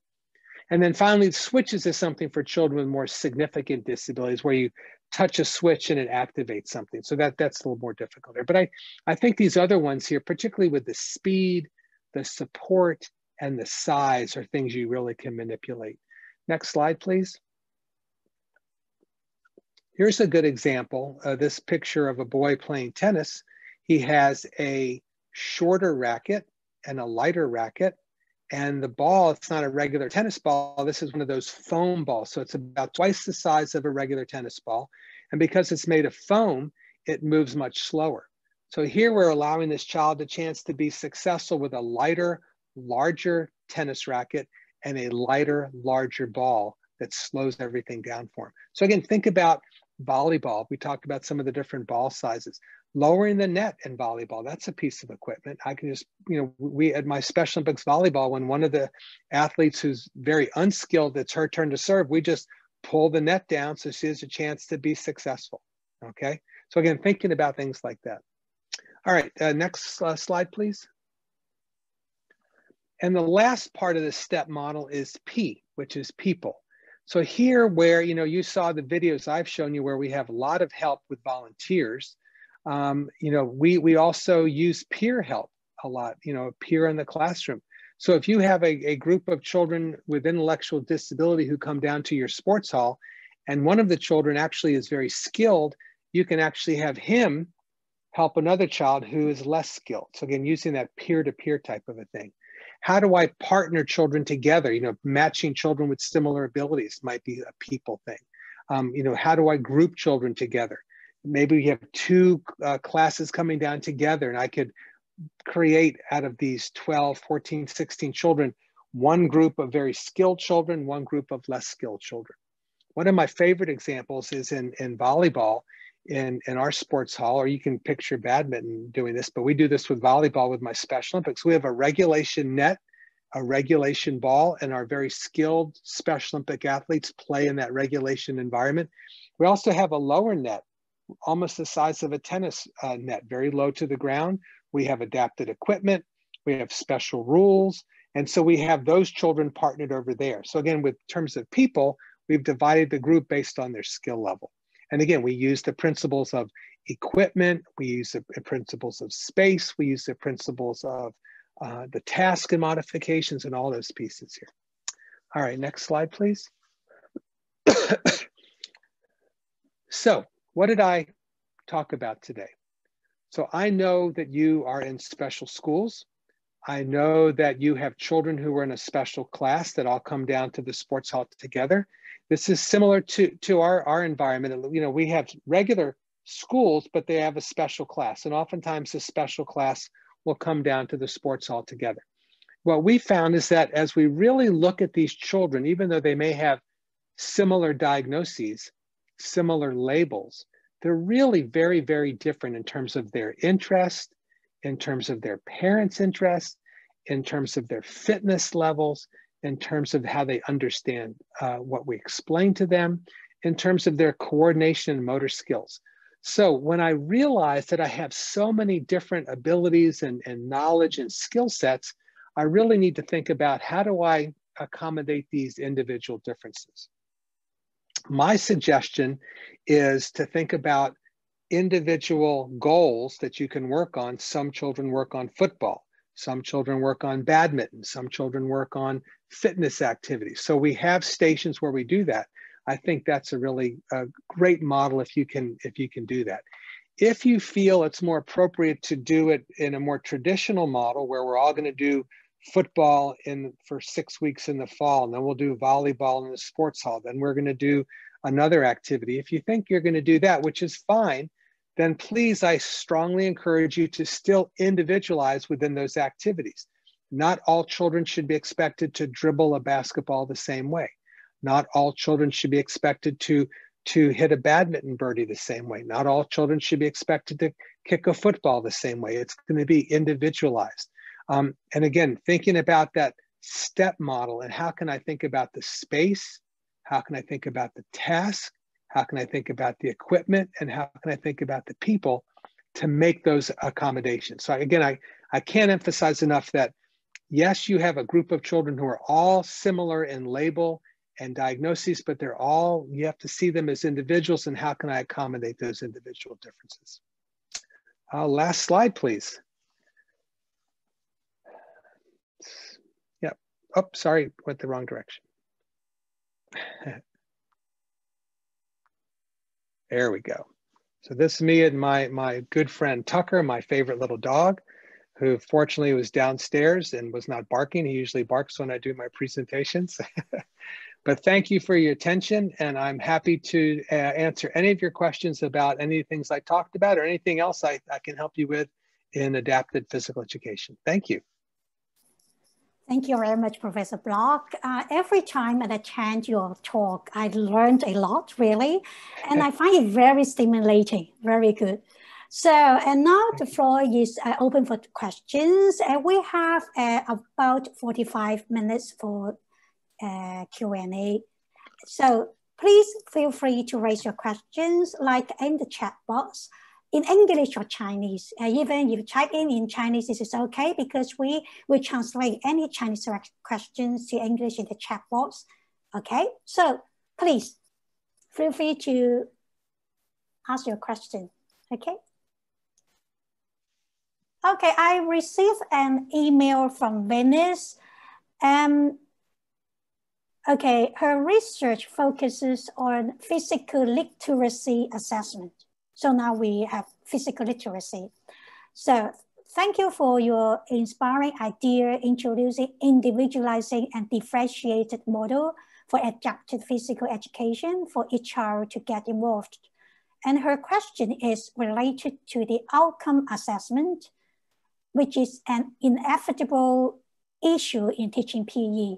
And then finally, switches is something for children with more significant disabilities, where you touch a switch and it activates something. So that's a little more difficult there. But I think these other ones here, particularly with the speed, the support, and the size, are things you really can manipulate. Next slide, please. Here's a good example. This picture of a boy playing tennis. He has a shorter racket and a lighter racket. And the ball, it's not a regular tennis ball. This is one of those foam balls. So it's about twice the size of a regular tennis ball. And because it's made of foam, it moves much slower. So here we're allowing this child a chance to be successful with a lighter, larger tennis racket and a lighter, larger ball that slows everything down for him. So again, think about volleyball. We talked about some of the different ball sizes. Lowering the net in volleyball, that's a piece of equipment. I can just, we at my Special Olympics volleyball, when one of the athletes who's very unskilled, it's her turn to serve, we just pull the net down so she has a chance to be successful, okay? So again, thinking about things like that. All right, next slide, please. And the last part of the STEP model is P, which is people. So here where, you saw the videos I've shown you where we have a lot of help with volunteers, we also use peer help a lot, peer in the classroom. So if you have a group of children with intellectual disability who come down to your sports hall, and one of the children actually is very skilled, you can actually have him help another child who is less skilled. So again, using that peer-to-peer type of a thing. How do I partner children together? Matching children with similar abilities might be a people thing. How do I group children together? Maybe we have two classes coming down together, and I could create out of these 12, 14, 16 children, one group of very skilled children, one group of less skilled children. One of my favorite examples is in volleyball in our sports hall, or you can picture badminton doing this, but we do this with volleyball with my Special Olympics. We have a regulation net, a regulation ball, and our very skilled Special Olympic athletes play in that regulation environment. We also have a lower net, almost the size of a tennis net, very low to the ground. We have adapted equipment, we have special rules, and so we have those children partnered over there. So again, with terms of people, we've divided the group based on their skill level. And again, we use the principles of equipment, we use the principles of space, we use the principles of the task and modifications and all those pieces here. All right, next slide, please. So what did I talk about today? So I know that you are in special schools. I know that you have children who are in a special class that all come down to the sports hall together. This is similar to our environment. We have regular schools, but they have a special class. And oftentimes the special class will come down to the sports hall together. What we found is that as we really look at these children, even though they may have similar diagnoses, similar labels, they're really very, very different in terms of their interest, in terms of their parents' interest, in terms of their fitness levels, in terms of how they understand what we explain to them, in terms of their coordination and motor skills. So when I realized that I have so many different abilities and knowledge and skill sets, I really need to think about how do I accommodate these individual differences. My suggestion is to think about individual goals that you can work on. Some children work on football, some children work on badminton, some children work on fitness activities. So we have stations where we do that. I think that's a really great model if you can do that. If you feel it's more appropriate to do it in a more traditional model where we're all going to do football for 6 weeks in the fall, and then we'll do volleyball in the sports hall, then we're going to do another activity. If you think you're going to do that, which is fine, then please, I strongly encourage you to still individualize within those activities. Not all children should be expected to dribble a basketball the same way. Not all children should be expected to hit a badminton birdie the same way. Not all children should be expected to kick a football the same way. It's going to be individualized. And again, thinking about that step model and how can I think about the space? How can I think about the task? How can I think about the equipment? And how can I think about the people to make those accommodations? So again, I can't emphasize enough that yes, you have a group of children who are all similar in label and diagnoses, but you have to see them as individuals, and how can I accommodate those individual differences? Last slide, please. Yep. Oh, sorry, went the wrong direction. There we go. So this is me and my good friend Tucker, my favorite little dog, who fortunately was downstairs and was not barking. He usually barks when I do my presentations. But thank you for your attention, and I'm happy to answer any of your questions about any things I talked about or anything else I can help you with in adapted physical education. Thank you. Thank you very much, Professor Block. Every time I attend your talk, I learned a lot, really, and I find it very stimulating, very good. So, and now the floor is open for questions. We have about 45 minutes for Q&A. So please feel free to raise your questions like in the chat box in English or Chinese. Even if you type in Chinese, this is okay because we will translate any Chinese questions to English in the chat box. Okay, so please feel free to ask your question. Okay. Okay, I received an email from Venice. Okay, her research focuses on physical literacy assessment. So now we have physical literacy. So thank you for your inspiring idea introducing individualizing and differentiated model for adapted physical education for each child to get involved. And her question is related to the outcome assessment, which is an inevitable issue in teaching PE.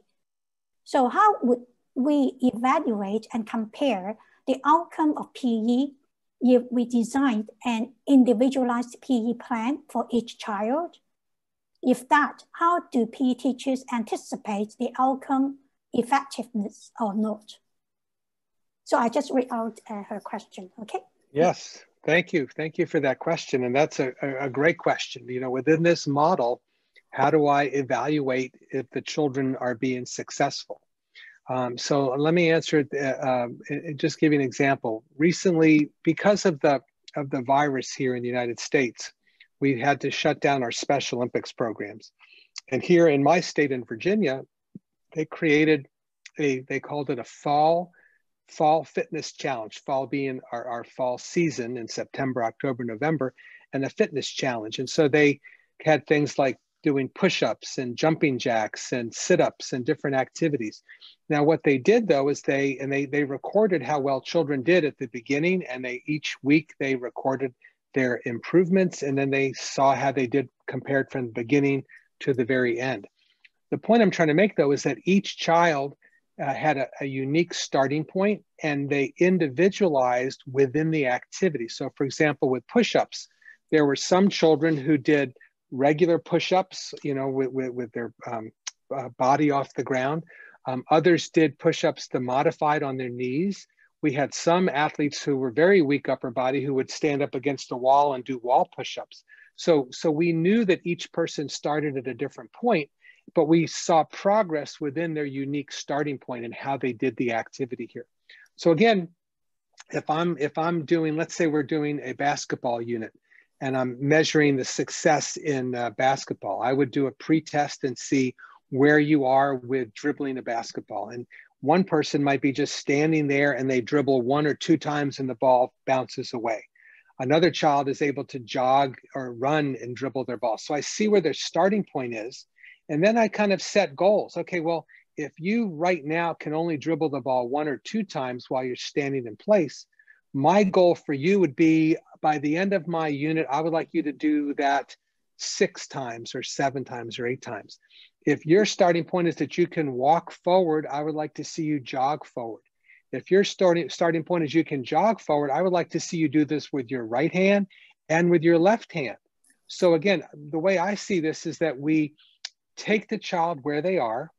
So how would we evaluate and compare the outcome of PE if we designed an individualized PE plan for each child? If that, how do PE teachers anticipate the outcome effectiveness or not? So I just read out her question, okay? Yes, thank you. Thank you for that question. And that's a great question. You know, within this model, how do I evaluate if the children are being successful? So let me answer it, just give you an example. Recently, because of the virus here in the United States, we had to shut down our Special Olympics programs. And here in my state in Virginia, they created they called it a fall fitness challenge, fall being our fall season in September, October, November, and a fitness challenge. And so they had things like doing push-ups and jumping jacks and sit-ups and different activities. Now, what they did though is they recorded how well children did at the beginning, and each week they recorded their improvements, and then they saw how they did compared from the beginning to the very end. The point I'm trying to make though is that each child had a unique starting point, and they individualized within the activity. So for example, with push-ups, there were some children who did regular push-ups, you know, with their body off the ground. Others did push-ups modified on their knees. We had some athletes who were very weak upper body who would stand up against a wall and do wall push-ups. So we knew that each person started at a different point, but we saw progress within their unique starting point and how they did the activity here. So again, if I'm doing, let's say we're doing a basketball unit and I'm measuring the success in basketball, I would do a pre-test and see where you are with dribbling a basketball. And one person might be just standing there and they dribble 1 or 2 times and the ball bounces away. Another child is able to jog or run and dribble their ball. So I see where their starting point is. And then I kind of set goals. Okay, well, if you right now can only dribble the ball 1 or 2 times while you're standing in place, my goal for you would be by the end of my unit, I would like you to do that 6 times or 7 times or 8 times. If your starting point is that you can walk forward, I would like to see you jog forward. If your starting point is you can jog forward, I would like to see you do this with your right hand and with your left hand. So again, the way I see this is that we take the child where they are,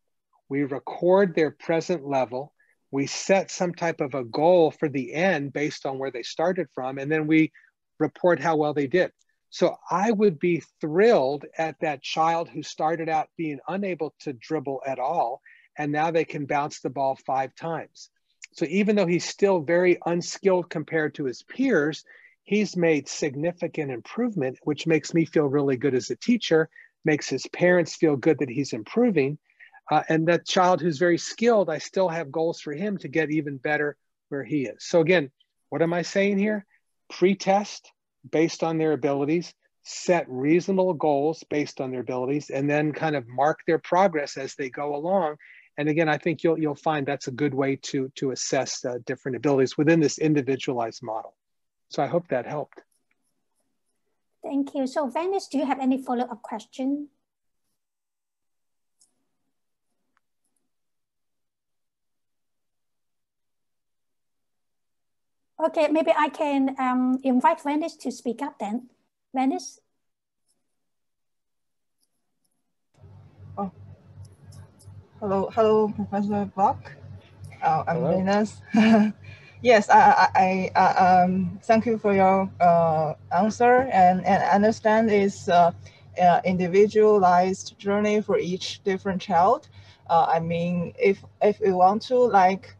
we record their present level, we set some type of a goal for the end based on where they started from, and then we report how well they did. So I would be thrilled at that child who started out being unable to dribble at all, and now they can bounce the ball 5 times. So even though he's still very unskilled compared to his peers, he's made significant improvement, which makes me feel really good as a teacher, makes his parents feel good that he's improving. And that child who's very skilled, I still have goals for him to get even better where he is. So again, what am I saying here? Pre-test based on their abilities, set reasonable goals based on their abilities, and then kind of mark their progress as they go along. And again, I think you'll find that's a good way to assess different abilities within this individualized model. So I hope that helped. Thank you. So Venice, do you have any follow-up question? Okay, maybe I can invite Venice to speak up then. Venice? Oh. Hello, Professor Block. I'm Venus. Yes, I thank you for your answer, and understand it's individualized journey for each different child. I mean, if we want to like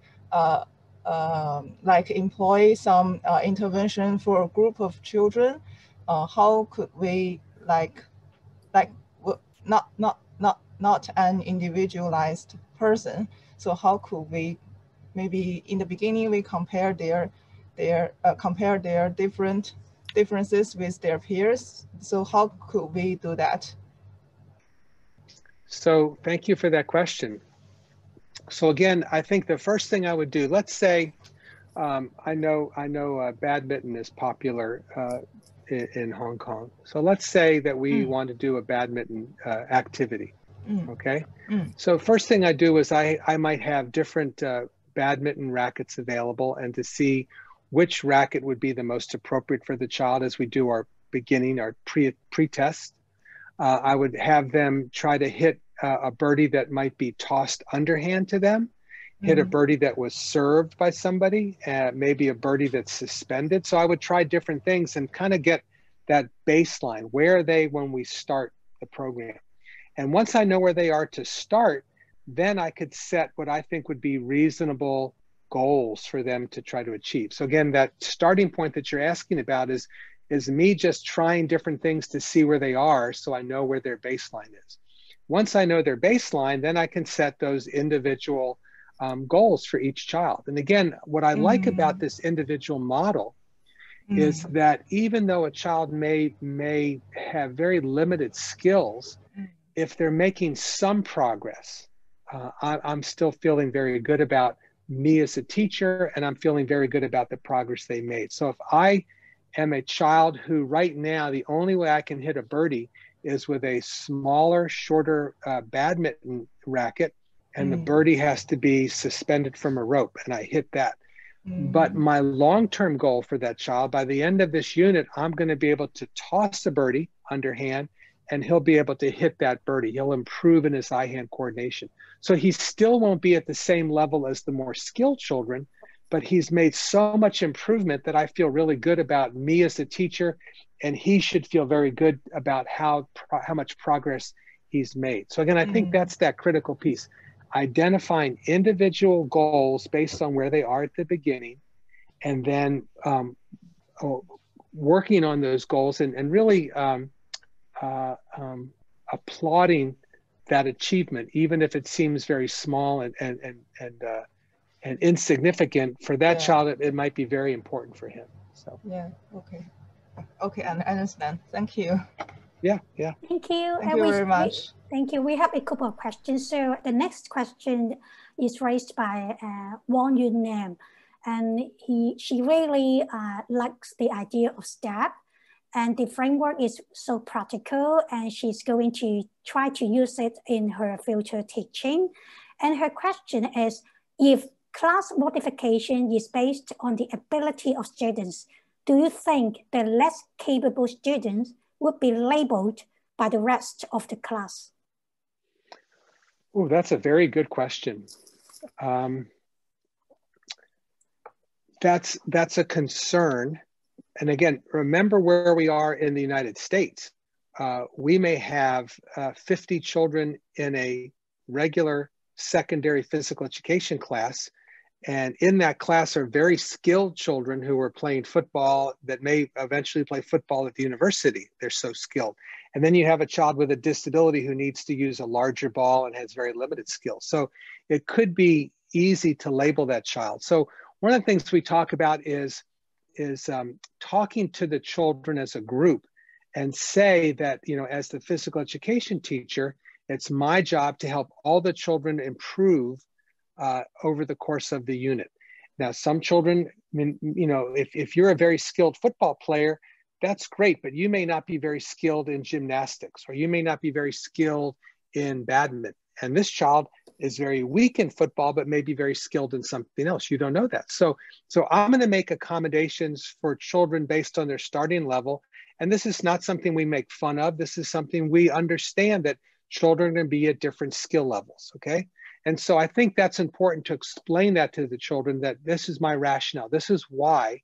employ some intervention for a group of children, how could we not an individualized person? So how could we, maybe in the beginning we compare their differences with their peers? So how could we do that? So thank you for that question. So again, I think the first thing I would do, let's say, I know badminton is popular in Hong Kong. So let's say that we want to do a badminton activity, okay? So first thing I do is I might have different badminton rackets available, and to see which racket would be the most appropriate for the child as we do our pre-test. I would have them try to hit a birdie that might be tossed underhand to them, hit a birdie that was served by somebody, maybe a birdie that's suspended. So I would try different things and kind of get that baseline. Where are they when we start the program? And once I know where they are to start, then I could set what I think would be reasonable goals for them to try to achieve. So again, that starting point that you're asking about is me just trying different things to see where they are, so I know where their baseline is. Once I know their baseline, then I can set those individual goals for each child. And again, what I like about this individual model is that even though a child may have very limited skills, if they're making some progress, I'm still feeling very good about me as a teacher, and I'm feeling very good about the progress they made. So if I am a child who right now, the only way I can hit a birdie is with a smaller, shorter badminton racket, and the birdie has to be suspended from a rope, and I hit that. But my long-term goal for that child, by the end of this unit, I'm going to be able to toss a birdie underhand, and he'll be able to hit that birdie. He'll improve in his eye-hand coordination. So he still won't be at the same level as the more skilled children, but he's made so much improvement that I feel really good about me as a teacher, and he should feel very good about how much progress he's made. So again, I think that's that critical piece. Identifying individual goals based on where they are at the beginning, and then working on those goals and really applauding that achievement, even if it seems very small and insignificant for that child, it might be very important for him. So okay, I understand. Thank you. Yeah. Thank you. Thank you very much. Thank you. We have a couple of questions. So the next question is raised by Wong Yun Nam, and she really likes the idea of STEP, and the framework is so practical, and she's going to try to use it in her future teaching. And her question is, if class modification is based on the ability of students, do you think the less capable students would be labeled by the rest of the class? Oh, that's a very good question. That's a concern. And again, remember where we are in the United States. We may have 50 children in a regular secondary physical education class. And in that class are very skilled children who are playing football that may eventually play football at the university. They're so skilled. And then you have a child with a disability who needs to use a larger ball and has very limited skills. So it could be easy to label that child. So one of the things we talk about is talking to the children as a group and say that, you know, as the physical education teacher, it's my job to help all the children improve over the course of the unit. Now, some children, you know, if you're a very skilled football player, that's great, but you may not be very skilled in gymnastics, or you may not be very skilled in badminton. And this child is very weak in football, but may be very skilled in something else. You don't know that. So I'm going to make accommodations for children based on their starting level. And this is not something we make fun of. This is something we understand, that children are going to be at different skill levels, okay? And so I think that's important to explain that to the children, that this is my rationale. This is why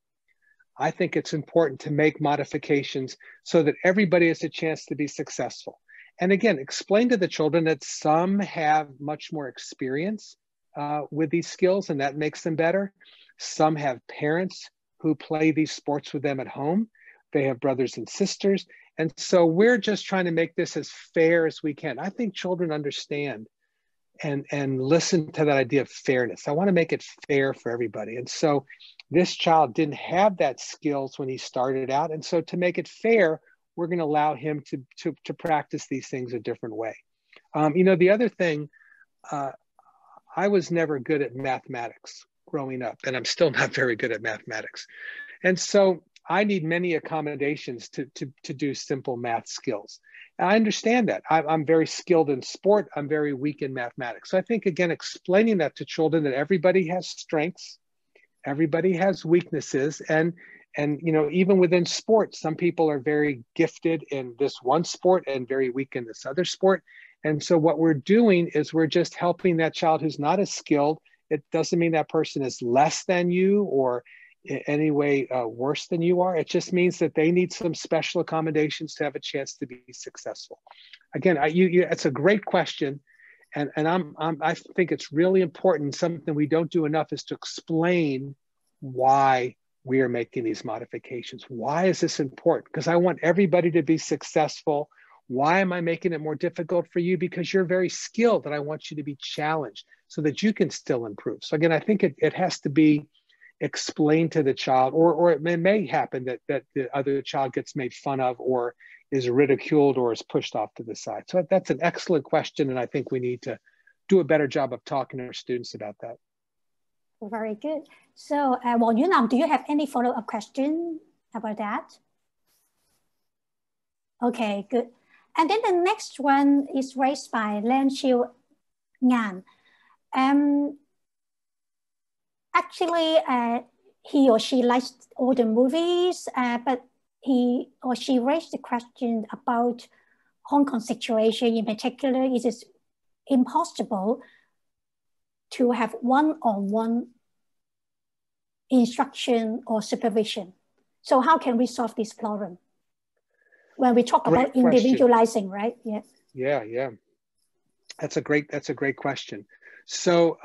I think it's important to make modifications so that everybody has a chance to be successful. And again, explain to the children that some have much more experience with these skills, and that makes them better. Some have parents who play these sports with them at home. They have brothers and sisters. And so we're just trying to make this as fair as we can. I think children understand and listen to that idea of fairness. I want to make it fair for everybody. And so this child didn't have that skills when he started out. And so to make it fair, we're going to allow him to practice these things a different way. You know, the other thing, I was never good at mathematics growing up, and I'm still not very good at mathematics. And so I need many accommodations to do simple math skills. And I understand that. I'm very skilled in sport. I'm very weak in mathematics. So I think, again, explaining that to children, that everybody has strengths, everybody has weaknesses, and you know, even within sports, some people are very gifted in this one sport and very weak in this other sport. And so what we're doing is we're just helping that child who's not as skilled. It doesn't mean that person is less than you or in any way worse than you are. It just means that they need some special accommodations to have a chance to be successful. Again, it's a great question. And I think it's really important. Something we don't do enough is to explain why we are making these modifications. Why is this important? Because I want everybody to be successful. Why am I making it more difficult for you? Because you're very skilled, and I want you to be challenged so that you can still improve. So again, I think it has to be explained to the child, or it may happen that the other child gets made fun of or is ridiculed or is pushed off to the side. So that's an excellent question, and I think we need to do a better job of talking to our students about that. Very good. So Wong Yun-nam, do you have any follow-up question about that? Okay, good. And then the next one is raised by Len Chiu Ngan. Actually, he or she likes all the movies, but he or she raised the question about Hong Kong situation in particular. Is it impossible to have one-on-one instruction or supervision? So how can we solve this problem? When we talk about individualizing, right? Yeah. Yeah. That's a great question. So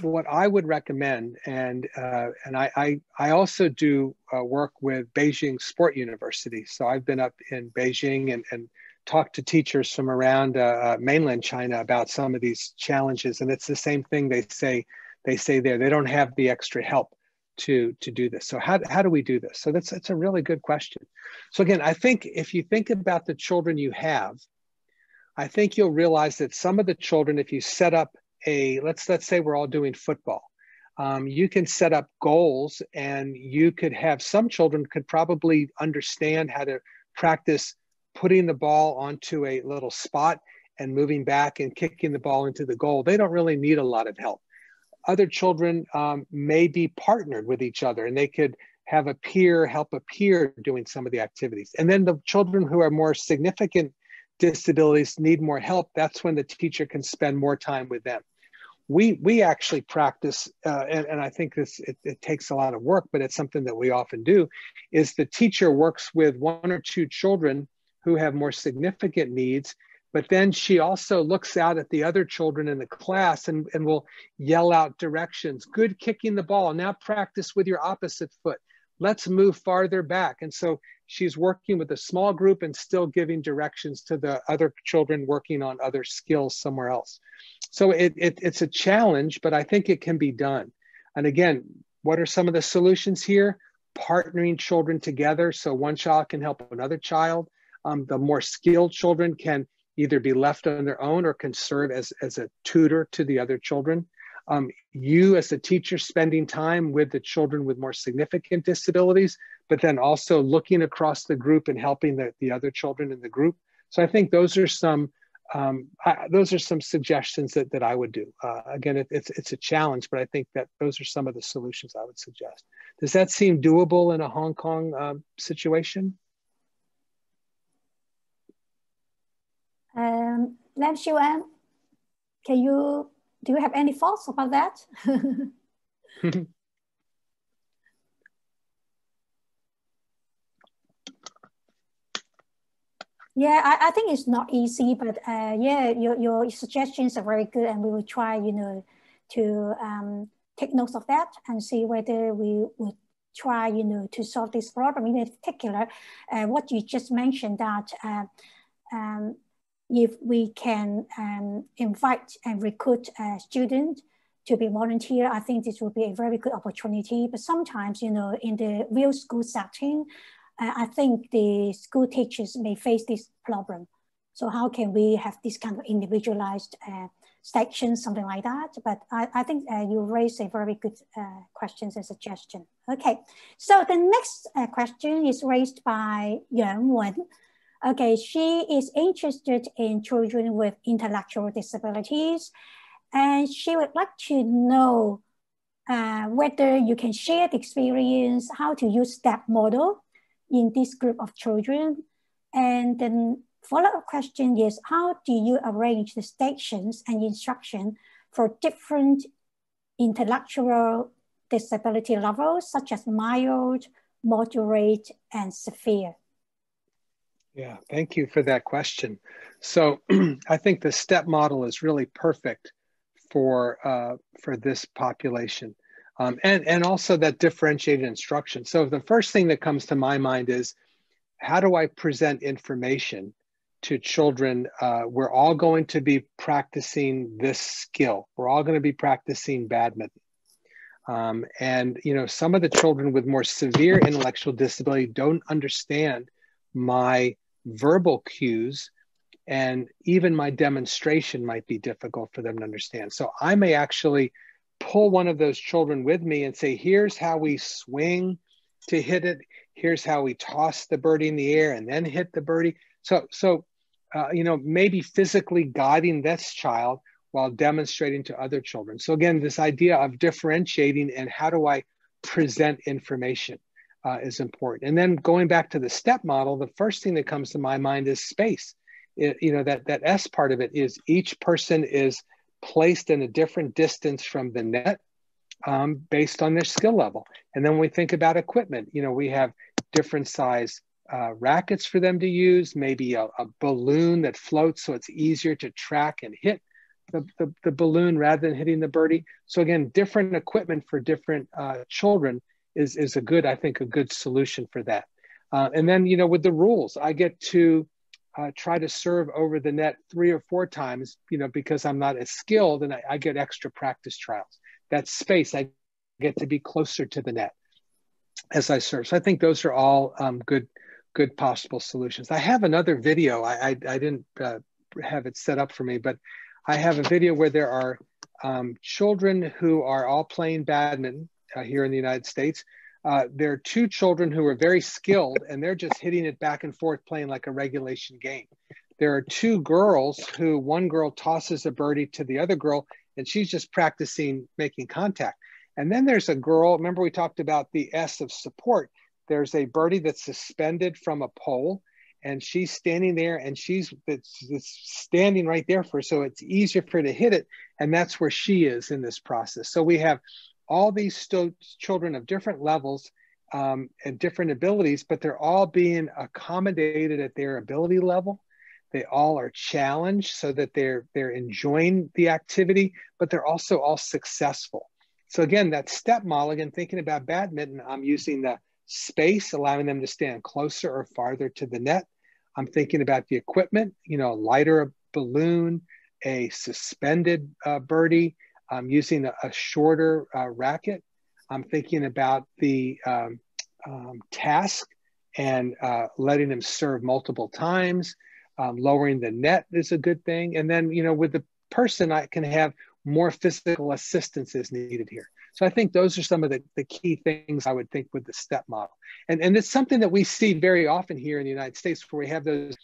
what I would recommend, and I also do work with Beijing Sport University. So I've been up in Beijing and talked to teachers from around mainland China about some of these challenges, and it's the same thing they say there. They don't have the extra help to do this. So how do we do this? So that's a really good question. So again, I think if you think about the children you have, I think you'll realize that some of the children, if you set up let's say we're all doing football, you can set up goals, and you could have some children could probably understand how to practice putting the ball onto a little spot and moving back and kicking the ball into the goal. They don't really need a lot of help. Other children may be partnered with each other, and they could have a peer help a peer doing some of the activities. And then the children who are more significant disabilities need more help. That's when the teacher can spend more time with them. We actually practice, and I think it takes a lot of work, but it's something that we often do, is the teacher works with one or two children who have more significant needs, but then she also looks out at the other children in the class and will yell out directions. Good kicking the ball. Now practice with your opposite foot. Let's move farther back. And so she's working with a small group and still giving directions to the other children working on other skills somewhere else. So it's a challenge, but I think it can be done. And again, what are some of the solutions here? Partnering children together so one child can help another child. The more skilled children can either be left on their own or can serve as a tutor to the other children. You as a teacher spending time with the children with more significant disabilities, but then also looking across the group and helping the other children in the group. So I think those are some suggestions that I would do. Again, it's a challenge, but I think that those are some of the solutions I would suggest. Does that seem doable in a Hong Kong situation? Lam Xiu-An, do you have any thoughts about that? Yeah, I think it's not easy, but yeah, your suggestions are very good, and we will try, to take notes of that and see whether we would try, to solve this problem. In particular, what you just mentioned, that if we can invite and recruit students to be volunteer, I think this will be a very good opportunity. But sometimes, in the real school setting, I think the school teachers may face this problem. So how can we have this kind of individualized section, something like that? But I think you raised a very good questions and suggestion. Okay, so the next question is raised by Yuan Wen. Okay, she is interested in children with intellectual disabilities, and she would like to know whether you can share the experience, how to use STEP model in this group of children. And then follow-up question is, how do you arrange the stations and instruction for different intellectual disability levels, such as mild, moderate, and severe? Yeah, thank you for that question. So I think the STEP model is really perfect for this population. And also that differentiated instruction. So the first thing that comes to my mind is, how do I present information to children? We're all going to be practicing this skill. We're all going to be practicing badminton. And some of the children with more severe intellectual disability don't understand my verbal cues, and even my demonstration might be difficult for them to understand. So I may actually pull one of those children with me and say, here's how we swing to hit it. Here's how we toss the birdie in the air and then hit the birdie. So maybe physically guiding this child while demonstrating to other children. So again, this idea of differentiating and how do I present information is important. And then going back to the STEP model, the first thing that comes to my mind is space. That S part of it is each person is placed in a different distance from the net based on their skill level. And then when we think about equipment, we have different size rackets for them to use, maybe a balloon that floats so it's easier to track and hit the balloon rather than hitting the birdie. So again, different equipment for different children is a good, I think, a good solution for that. And then, with the rules, I get to try to serve over the net 3 or 4 times, because I'm not as skilled, and I get extra practice trials. That space, I get to be closer to the net as I serve. So I think those are all good possible solutions. I have another video. I didn't have it set up for me, but I have a video where there are children who are all playing badminton here in the United States. There are 2 children who are very skilled, and they're just hitting it back and forth, playing like a regulation game. There are 2 girls who, one girl tosses a birdie to the other girl, and she's just practicing making contact. And then there's a girl, remember we talked about the S of support. There's a birdie that's suspended from a pole, and she's standing there, and it's standing right there for her, so it's easier for her to hit it. And that's where she is in this process. So we have all these children of different levels and different abilities, but they're all being accommodated at their ability level. They all are challenged so that they're enjoying the activity, but they're also all successful. So again, that step model, again, thinking about badminton, I'm using the space, allowing them to stand closer or farther to the net. I'm thinking about the equipment, lighter balloon, a suspended birdie. I'm using a shorter racket. I'm thinking about the task and letting them serve multiple times. Lowering the net is a good thing. And then, with the person, I can have more physical assistance is needed here. So I think those are some of the key things I would think with the step model. And it's something that we see very often here in the United States, where we have the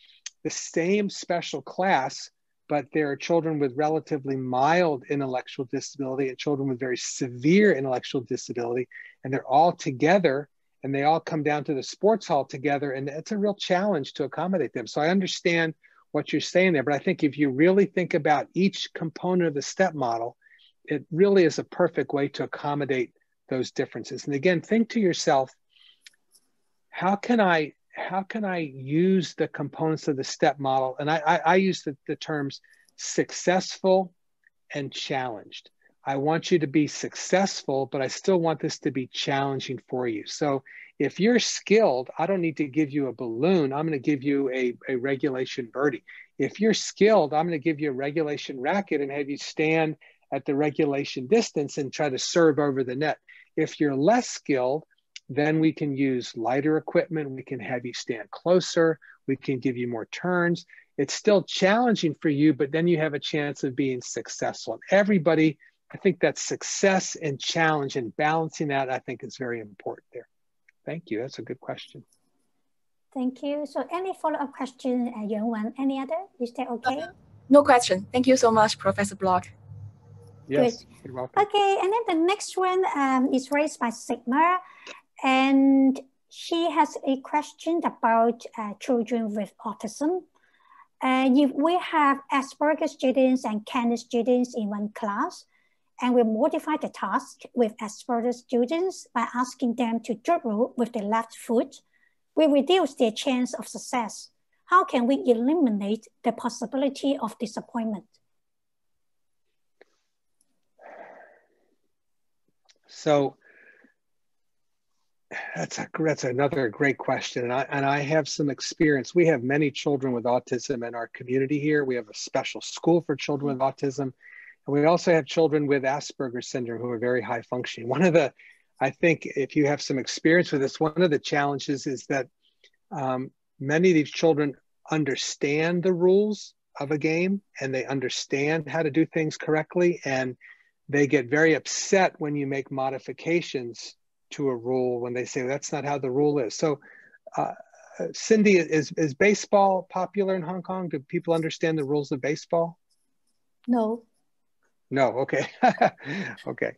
same special class, but there are children with relatively mild intellectual disability and children with very severe intellectual disability, and they're all together, and they all come down to the sports hall together, and it's a real challenge to accommodate them. So I understand what you're saying there, but I think if you really think about each component of the step model, it really is a perfect way to accommodate those differences. And again, think to yourself, how can I use the components of the step model? And I use the terms successful and challenged. I want you to be successful, but I still want this to be challenging for you. So if you're skilled, I don't need to give you a balloon. I'm going to give you a regulation birdie. If you're skilled, I'm going to give you a regulation racket and have you stand at the regulation distance and try to serve over the net. If you're less skilled, then we can use lighter equipment. We can have you stand closer. We can give you more turns. It's still challenging for you, but then you have a chance of being successful. Everybody, I think that success and challenge and balancing that, I think, is very important there. Thank you. That's a good question. Thank you. So any follow-up question, Yuan? Any other? Is that okay? No question. Thank you so much, Professor Block. Yes, good. You're welcome. Okay, and then the next one is raised by Sigma, and she has a question about children with autism. If we have Asperger's students and Kinesiology students in one class, and we modify the task with Asperger's students by asking them to dribble with the left foot, we reduce their chance of success. How can we eliminate the possibility of disappointment? So that's another great question. And I have some experience. We have many children with autism in our community here. We have a special school for children with autism. And we also have children with Asperger's syndrome who are very high functioning. I think if you have some experience with this, one of the challenges is that many of these children understand the rules of a game and they understand how to do things correctly. And they get very upset when you make modifications to a rule when they say, that's not how the rule is. So Cindy, is baseball popular in Hong Kong? Do people understand the rules of baseball? No. No, okay. Okay.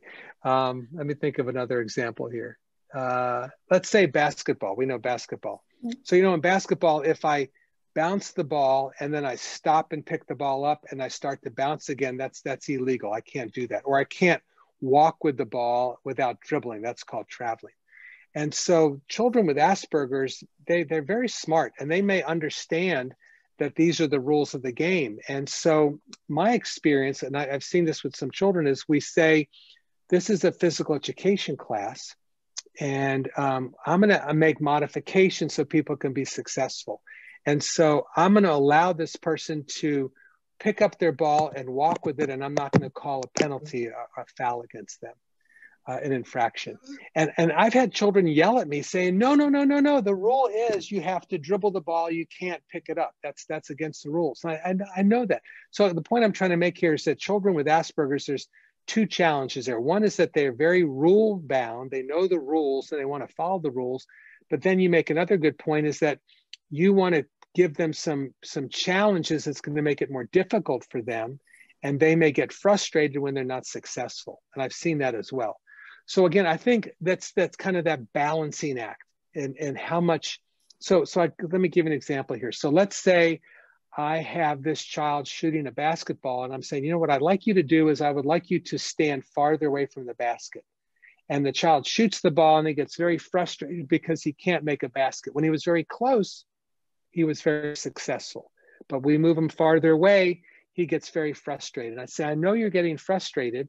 Let me think of another example here. Let's say basketball. We know basketball. So, in basketball, if I bounce the ball and then I stop and pick the ball up and I start to bounce again, that's illegal. I can't do that. Or I can't walk with the ball without dribbling. That's called traveling. And so children with Asperger's, they're very smart and they may understand that these are the rules of the game. And so my experience, and I've seen this with some children, is we say, this is a physical education class, and I'm gonna make modifications so people can be successful. And so I'm gonna allow this person to pick up their ball and walk with it, and I'm not gonna call a penalty, a foul against them, an infraction. And I've had children yell at me saying, no, the rule is you have to dribble the ball, you can't pick it up. That's against the rules. And I know that. So the point I'm trying to make here is that children with Asperger's, there's two challenges there. One is that they're very rule bound. They know the rules and they want to follow the rules. But then you make another good point, is that you want to give them some challenges that's going to make it more difficult for them. And they may get frustrated when they're not successful. And I've seen that as well. So again, I think that's kind of that balancing act, and how much. Let me give an example here. So let's say I have this child shooting a basketball, and I'm saying, you know what I'd like you to do is I would like you to stand farther away from the basket. And the child shoots the ball and he gets very frustrated because he can't make a basket. When he was very close, he was very successful. But we move him farther away, he gets very frustrated. I say, I know you're getting frustrated,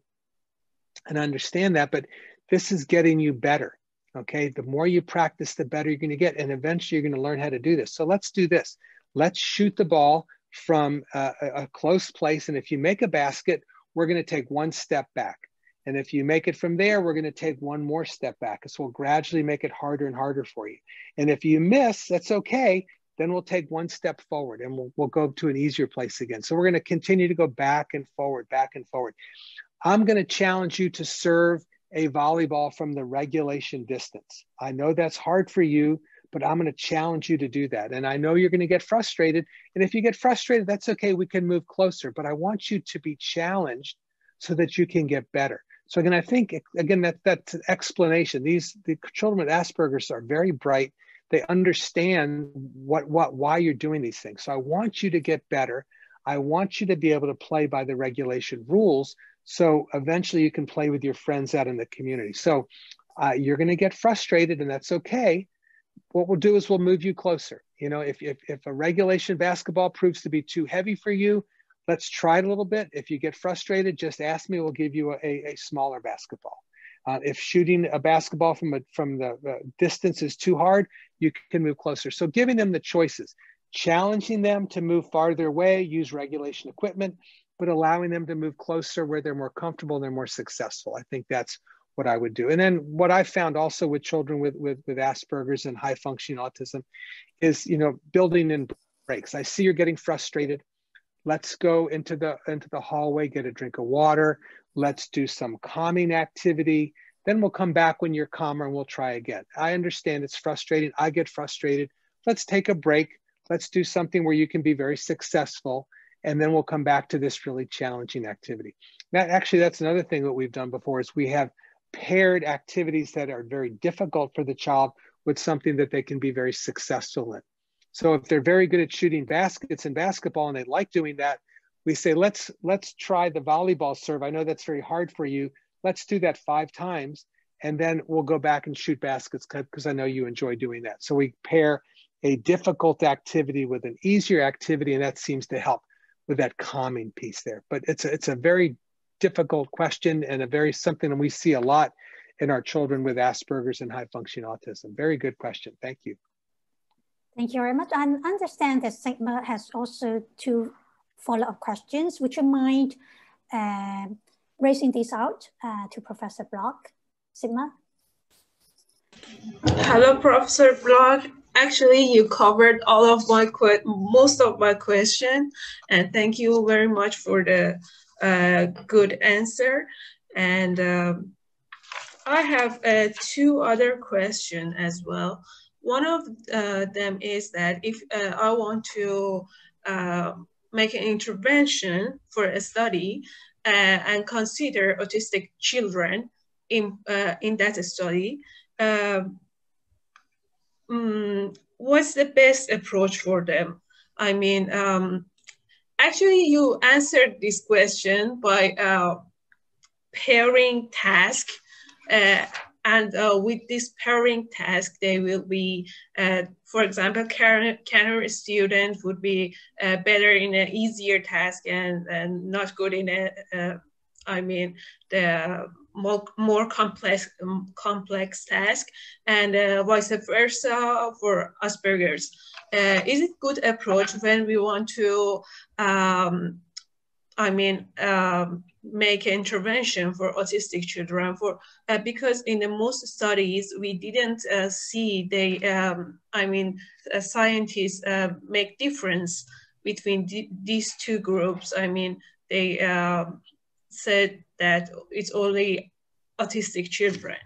and I understand that, but this is getting you better. Okay, the more you practice, the better you're going to get, and eventually you're going to learn how to do this. So let's do this. Let's shoot the ball from a close place, and if you make a basket, we're going to take one step back. And if you make it from there, we're going to take one more step back. So we'll gradually make it harder and harder for you. And if you miss, that's okay. Then we'll take one step forward, and we'll go to an easier place again. So we're going to continue to go back and forward, back and forward. I'm going to challenge you to serve a volleyball from the regulation distance. I know that's hard for you, but I'm going to challenge you to do that. And I know you're going to get frustrated. And if you get frustrated, that's okay. We can move closer. But I want you to be challenged so that you can get better. So again, I think, again, that's an explanation. The children with Asperger's are very bright. They understand why you're doing these things. So I want you to get better. I want you to be able to play by the regulation rules, so eventually you can play with your friends out in the community. So you're going to get frustrated, and that's okay. What we'll do is we'll move you closer. You know, if a regulation basketball proves to be too heavy for you, let's try it a little bit. If you get frustrated, just ask me. We'll give you a smaller basketball. If shooting a basketball from the distance is too hard, you can move closer. So giving them the choices, challenging them to move farther away, use regulation equipment, but allowing them to move closer where they're more comfortable and they're more successful. I think that's what I would do. And then what I found also with children with Asperger's and high functioning autism is, you know, building in breaks. I see you're getting frustrated. Let's go into the hallway, get a drink of water. Let's do some calming activity. Then we'll come back when you're calmer and we'll try again. I understand it's frustrating. I get frustrated. Let's take a break. Let's do something where you can be very successful. And then we'll come back to this really challenging activity. That's another thing that we've done before, is we have paired activities that are very difficult for the child with something that they can be very successful in. So if they're very good at shooting baskets in basketball and they like doing that, we say, let's try the volleyball serve. I know that's very hard for you. Let's do that 5 times. And then we'll go back and shoot baskets because I know you enjoy doing that. So we pair a difficult activity with an easier activity, and that seems to help with that calming piece there. But it's a very difficult question, and something that we see a lot in our children with Asperger's and high functioning autism. Very good question. Thank you. Thank you very much. I understand that Sigma has also 2 follow-up questions. Would you mind raising these out to Professor Block? Sigma? Hello, Professor Block. Actually, you covered most of my question, and thank you very much for the good answer. And I have 2 other questions as well. One of them is that if I want to make an intervention for a study and consider autistic children in that study, what's the best approach for them? I mean, actually, you answered this question by pairing tasks. And with this pairing task, they will be, for example, cancer student would be better in an easier task and not good in a, the more complex task, and vice versa for Asperger's. Is it good approach when we want to, make intervention for autistic children? For because in the most studies we didn't see they, scientists make difference between these two groups. They said that it's only autistic children.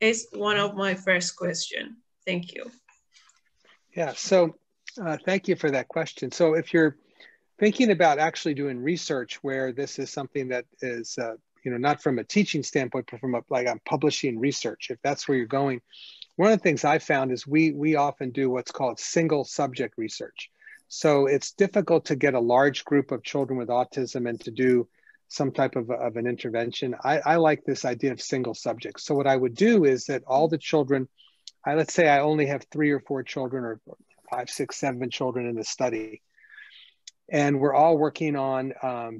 It's one of my first question. Thank you. Yeah, so thank you for that question. So if you're thinking about actually doing research where this is something that is, not from a teaching standpoint, but from I'm publishing research, if that's where you're going, one of the things I found is we often do what's called single subject research. So it's difficult to get a large group of children with autism and to do some type of an intervention. I like this idea of single subjects. So what I would do is that all the children, let's say I only have 3 or 4 children, or 5, 6, 7 children in the study, and we're all working on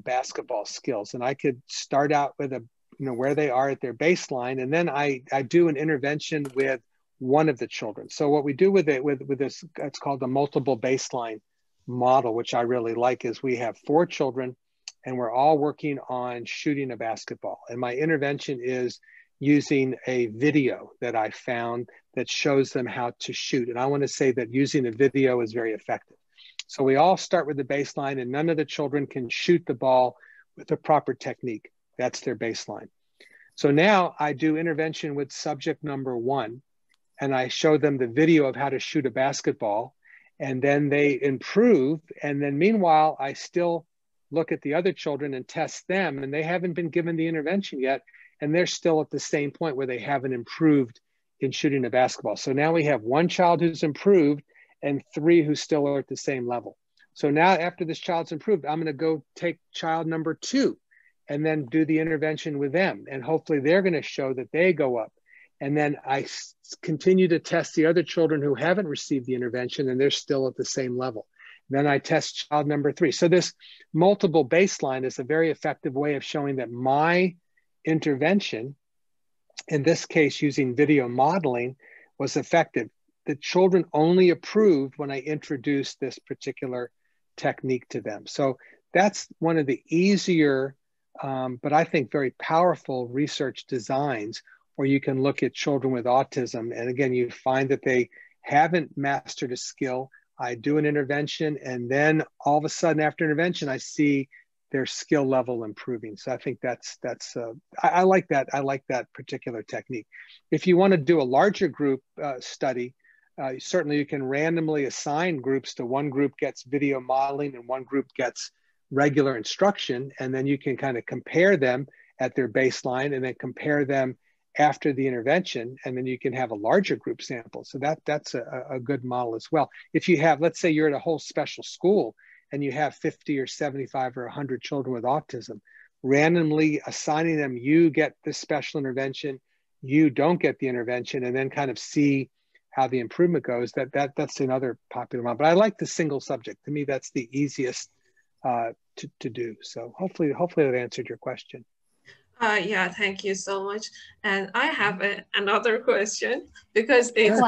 basketball skills. And I could start out with where they are at their baseline, and then I do an intervention with one of the children. So what we do with this, it's called the multiple baseline model, which I really like, is we have 4 children and we're all working on shooting a basketball. And my intervention is using a video that I found that shows them how to shoot. And I want to say that using a video is very effective. So we all start with the baseline, and none of the children can shoot the ball with the proper technique. That's their baseline. So now I do intervention with subject number 1, and I show them the video of how to shoot a basketball, and then they improve. And then meanwhile, I still look at the other children and test them, and they haven't been given the intervention yet, and they're still at the same point where they haven't improved in shooting a basketball. So now we have 1 child who's improved and 3 who still are at the same level. So now after this child's improved, I'm gonna go take child number 2 and then do the intervention with them. And hopefully they're gonna show that they go up. And then I continue to test the other children who haven't received the intervention and they're still at the same level. Then I test child number 3. So this multiple baseline is a very effective way of showing that my intervention, in this case using video modeling, was effective. The children only approved when I introduced this particular technique to them. So that's one of the easier, but I think very powerful research designs where you can look at children with autism. And again, you find that they haven't mastered a skill. I do an intervention, and then all of a sudden after intervention, I see their skill level improving. So I think I like that. I like that particular technique. If you want to do a larger group study, certainly you can randomly assign groups to one group gets video modeling and one group gets regular instruction. And then you can kind of compare them at their baseline and then compare them after the intervention, and then you can have a larger group sample. So that's a good model as well. If you have, let's say you're at a whole special school and you have 50 or 75 or 100 children with autism, randomly assigning them, you get this special intervention, you don't get the intervention, and then kind of see how the improvement goes. That's another popular model. But I like the single subject. To me, that's the easiest to do. So hopefully that answered your question. Yeah, thank you so much. And I have another question because it's,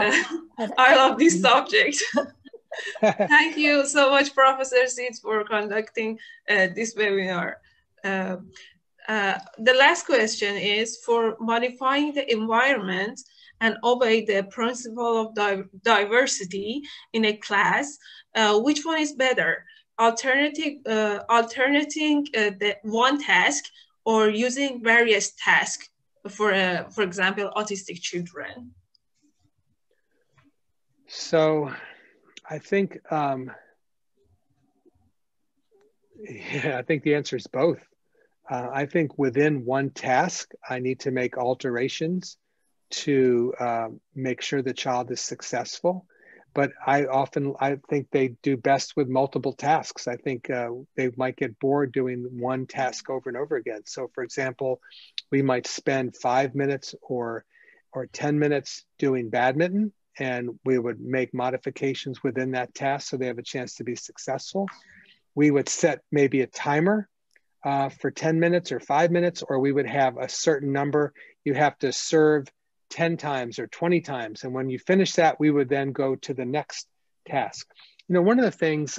I love this subject. Thank you so much, Professor Seeds, for conducting this webinar. The last question is, for modifying the environment and obey the principle of diversity in a class, which one is better? Alternating the one task, or using various tasks for example, autistic children? So I think, I think the answer is both. I think within one task, I need to make alterations to make sure the child is successful. But I think they do best with multiple tasks. I think they might get bored doing one task over and over again. So for example, we might spend 5 minutes or or 10 minutes doing badminton, and we would make modifications within that task so they have a chance to be successful. We would set maybe a timer for 10 minutes or 5 minutes, or we would have a certain number. You have to serve 10 times or 20 times. And when you finish that, we would then go to the next task. You know, one of the things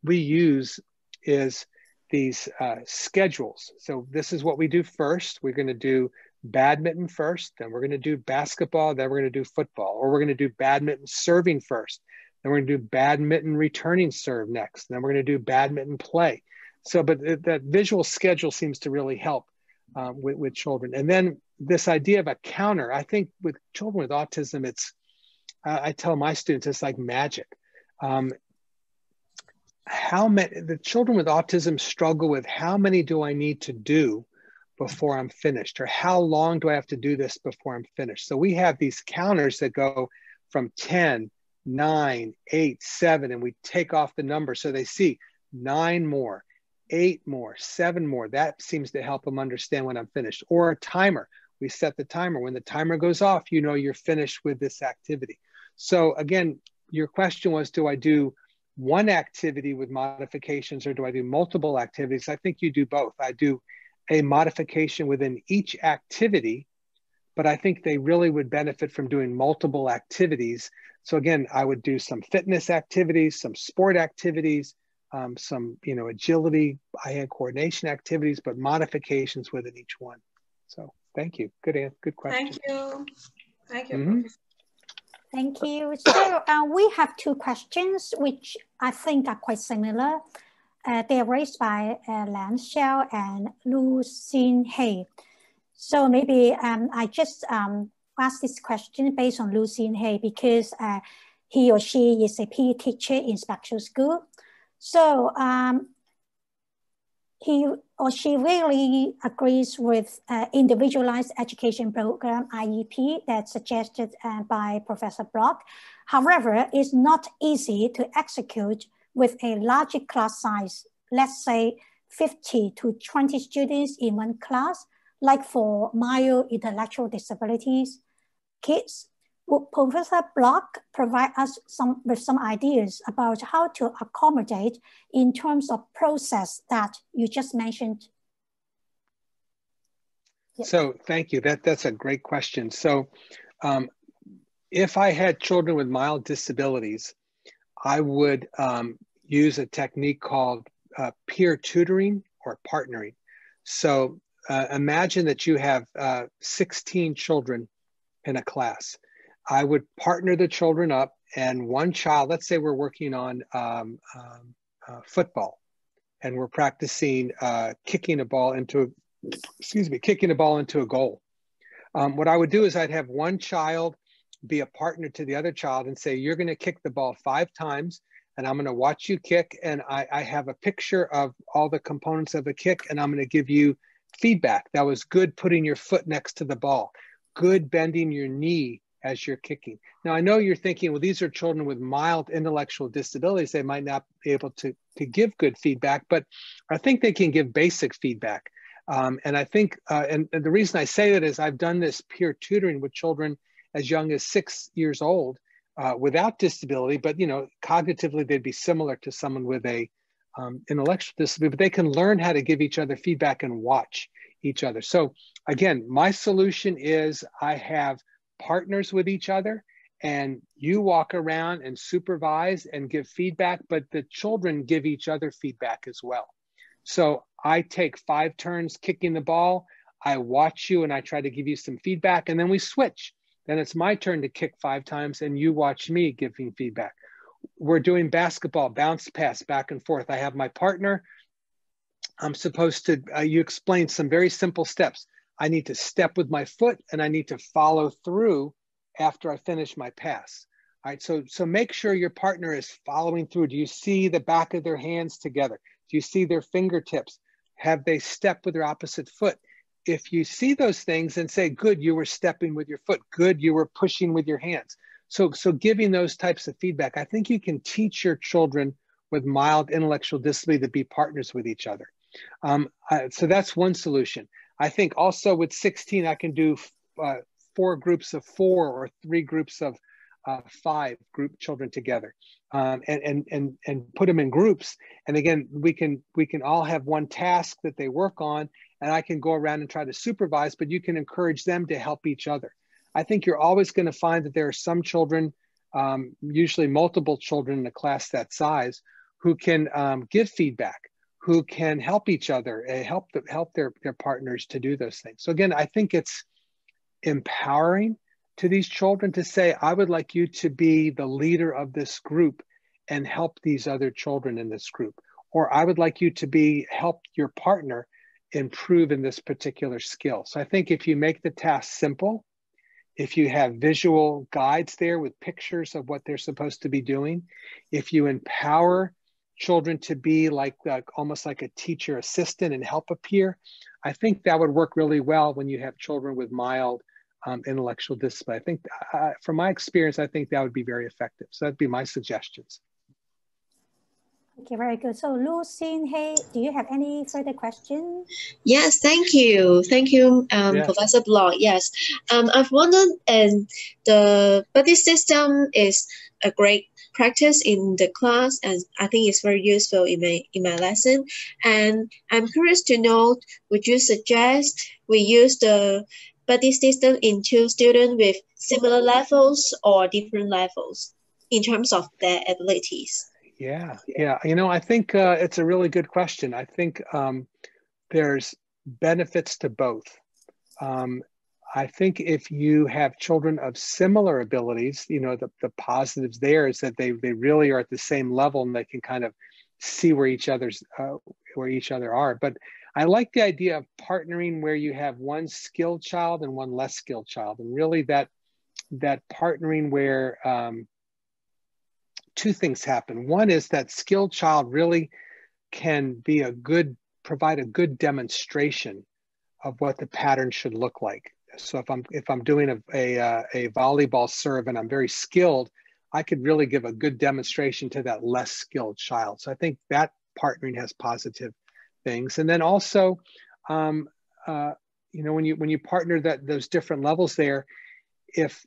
we use is these schedules. So this is what we do first. We're going to do badminton first, then we're going to do basketball, then we're going to do football, or we're going to do badminton serving first, then we're going to do badminton returning serve next, then we're going to do badminton play. So, but that visual schedule seems to really help with children. And then this idea of a counter, I think with children with autism, it's, I tell my students, it's like magic. How many, the children with autism struggle with how many do I need to do before I'm finished, or how long do I have to do this before I'm finished? So we have these counters that go from 10, 9, 8, 7, and we take off the number so they see 9 more, 8 more, 7 more. That seems to help them understand when I'm finished. Or a timer. We set the timer. When the timer goes off, you know you're finished with this activity. So again, your question was, do I do one activity with modifications or do I do multiple activities? I think you do both. I do a modification within each activity, but I think they really would benefit from doing multiple activities. So again, I would do some fitness activities, some sport activities, some, you know, agility, eye-hand coordination activities, but modifications within each one. So thank you. Good question. Thank you. Thank you. Mm-hmm. Thank you. So we have 2 questions, which I think are quite similar. They are raised by Lan Xiao and Lu Xin He. So maybe I just ask this question based on Lu Xin He because he or she is a PE teacher in special school. So he or she really agrees with individualized education program, IEP, that's suggested by Professor Block. However, it's not easy to execute with a larger class size, let's say 50 to 20 students in one class, like for mild intellectual disabilities kids. Would Professor Block provide us with some ideas about how to accommodate in terms of process that you just mentioned? Yes. So thank you. That's a great question. So if I had children with mild disabilities, I would use a technique called peer tutoring or partnering. So imagine that you have 16 children in a class. I would partner the children up, and one child, let's say we're working on football, and we're practicing kicking a ball into a goal. What I would do is I'd have one child be a partner to the other child and say, you're going to kick the ball 5 times, and I'm going to watch you kick, and I have a picture of all the components of the kick, and I'm going to give you feedback. That was good putting your foot next to the ball, good bending your knee as you're kicking. Now, I know you're thinking, well, these are children with mild intellectual disabilities. They might not be able to give good feedback, but I think they can give basic feedback. And I think, and the reason I say that is I've done this peer tutoring with children as young as 6 years old without disability, but you know, cognitively they'd be similar to someone with a intellectual disability, but they can learn how to give each other feedback and watch each other. So again, my solution is I have partners with each other, and you walk around and supervise and give feedback, but the children give each other feedback as well. So I take 5 turns kicking the ball, I watch you and I try to give you some feedback, and then we switch. Then it's my turn to kick 5 times and you watch me giving feedback. We're doing basketball, bounce pass back and forth. I have my partner. I'm supposed to, you explained some very simple steps. I need to step with my foot and I need to follow through after I finish my pass. All right, so make sure your partner is following through. Do you see the back of their hands together? Do you see their fingertips? Have they stepped with their opposite foot? If you see those things, then say, good, you were stepping with your foot. Good, you were pushing with your hands. So giving those types of feedback, I think you can teach your children with mild intellectual disability to be partners with each other. So that's one solution. I think also with 16, I can do 4 groups of 4 or 3 groups of 5 group children together, and put them in groups. And again, we can all have one task that they work on, and I can go around and try to supervise, but you can encourage them to help each other. I think you're always going to find that there are some children, usually multiple children in a class that size, who can give feedback, who can help each other, help their partners to do those things. So again, I think it's empowering to these children to say, I would like you to be the leader of this group and help these other children in this group. Or I would like you to help your partner improve in this particular skill. So I think if you make the task simple, if you have visual guides there with pictures of what they're supposed to be doing, if you empower children to be like almost like a teacher assistant and help a peer, I think that would work really well when you have children with mild intellectual disability. I think from my experience, I think that would be very effective. So that'd be my suggestions. Okay, very good. So Lucy, hey, do you have any further questions? Yes, thank you. Thank you, Professor Block. Yes, I've wondered, and the buddy system is a great practice in the class, and I think it's very useful in my lesson. And I'm curious to know, would you suggest we use the buddy system into students with similar levels or different levels in terms of their abilities? Yeah. You know, I think it's a really good question. I think there's benefits to both. I think if you have children of similar abilities, you know, the positives there is that they really are at the same level and they can kind of see where each other are. But I like the idea of partnering where you have one skilled child and one less skilled child, and really that partnering where 2 things happen. One is that skilled child really can be provide a good demonstration of what the pattern should look like. So if I'm doing a volleyball serve and I'm very skilled, I could really give a good demonstration to that less skilled child. So I think that partnering has positive things. And then also, you know, when you partner those different levels there, if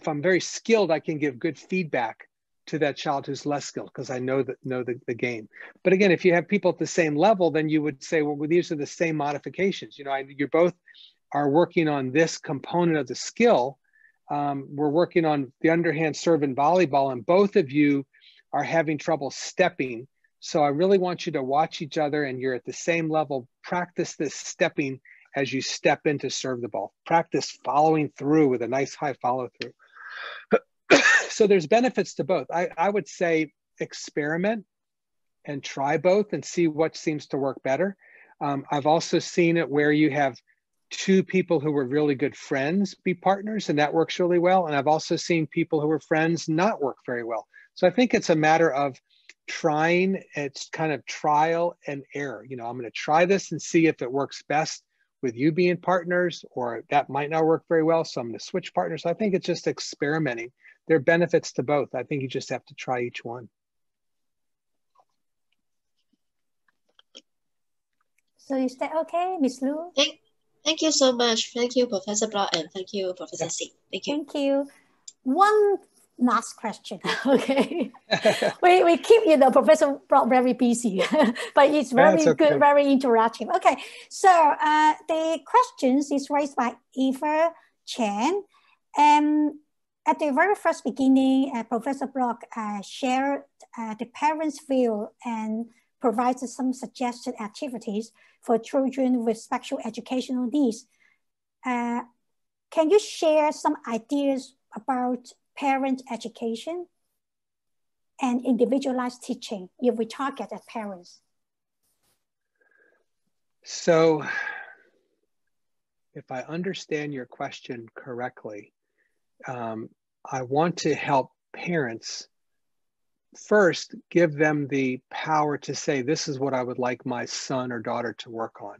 I'm very skilled, I can give good feedback to that child who's less skilled because I know the game. But again, if you have people at the same level, then you would say, well, these are the same modifications. You know, you both are working on this component of the skill. We're working on the underhand serve in volleyball, and both of you are having trouble stepping. So I really want you to watch each other, and you're at the same level. Practice this stepping as you step in to serve the ball. Practice following through with a nice high follow through. So there's benefits to both. I would say experiment and try both and see what seems to work better. I've also seen it where you have 2 people who were really good friends be partners, and that works really well. And I've also seen people who were friends not work very well. So I think it's a matter of trying. It's kind of trial and error. You know, I'm going to try this and see if it works best with you being partners, or that might not work very well, so I'm going to switch partners. I think it's just experimenting. There are benefits to both. I think you just have to try each one. So is that okay, Ms. Lu? Thank you so much. Thank you, Professor Block, and thank you, Professor C. Thank you. Thank you. One last question. Okay. we keep, you know, Professor Block very busy, but it's very good, very interactive. Okay. So the questions is raised by Eva Chen. At the very first beginning, Professor Block shared the parents' view and provided some suggested activities for children with special educational needs. Can you share some ideas about parent education and individualized teaching if we target at parents? So if I understand your question correctly, I want to help parents first give them the power to say, this is what I would like my son or daughter to work on.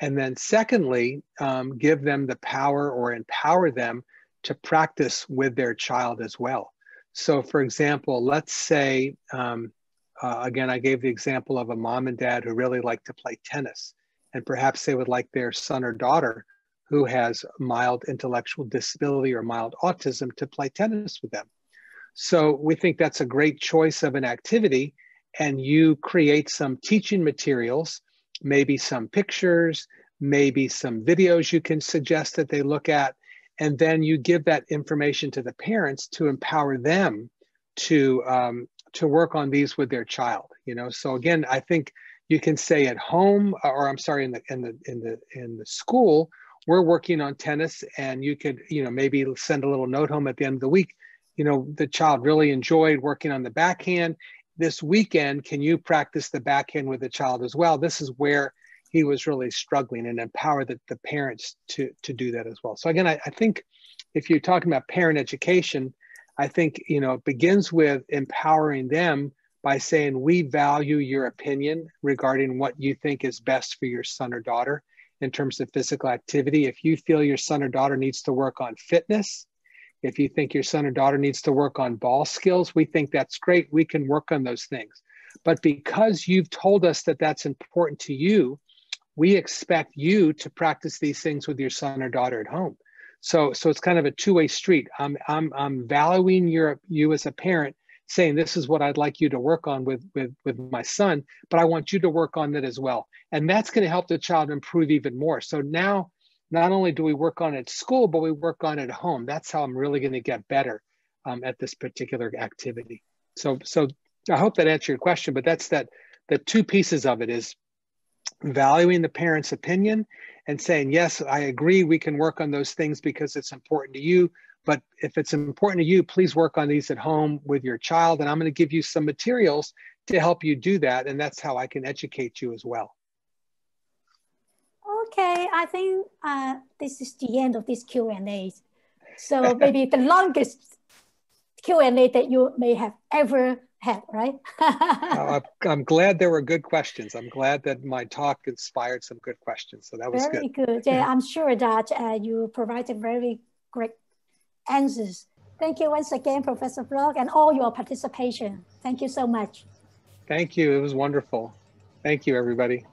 And then secondly, give them the power or empower them to practice with their child as well. So for example, let's say, again, I gave the example of a mom and dad who really like to play tennis, and perhaps they would like their son or daughter who has mild intellectual disability or mild autism to play tennis with them. So we think that's a great choice of an activity, and you create some teaching materials, maybe some pictures, maybe some videos you can suggest that they look at, and then you give that information to the parents to empower them to work on these with their child. You know, so again, I think you can say at home, or I'm sorry, in the school, we're working on tennis, and you could, you know, maybe send a little note home at the end of the week. You know, the child really enjoyed working on the backhand. This weekend, can you practice the backhand with the child as well? This is where he was really struggling, and empower the parents to do that as well. So again, I think if you're talking about parent education, I think, you know, it begins with empowering them by saying, we value your opinion regarding what you think is best for your son or daughter in terms of physical activity. If you feel your son or daughter needs to work on fitness, if you think your son or daughter needs to work on ball skills, we think that's great. We can work on those things. But because you've told us that that's important to you, we expect you to practice these things with your son or daughter at home. So it's kind of a two-way street. I'm valuing you as a parent, saying this is what I'd like you to work on with my son, but I want you to work on it as well. And that's going to help the child improve even more. So now, not only do we work on it at school, but we work on it at home. That's how I'm really going to get better at this particular activity. So I hope that answered your question, but that's the two pieces of it is valuing the parent's opinion and saying, yes, I agree, we can work on those things because it's important to you. But if it's important to you, please work on these at home with your child. And I'm going to give you some materials to help you do that. And that's how I can educate you as well. Okay, I think this is the end of this Q&A. So maybe the longest Q&A that you may have ever had, right? I'm glad there were good questions. I'm glad that my talk inspired some good questions. So that was very good. Yeah, I'm sure that you provided very great answers. Thank you once again, Professor Block, and all your participation. Thank you so much. Thank you. It was wonderful. Thank you, everybody.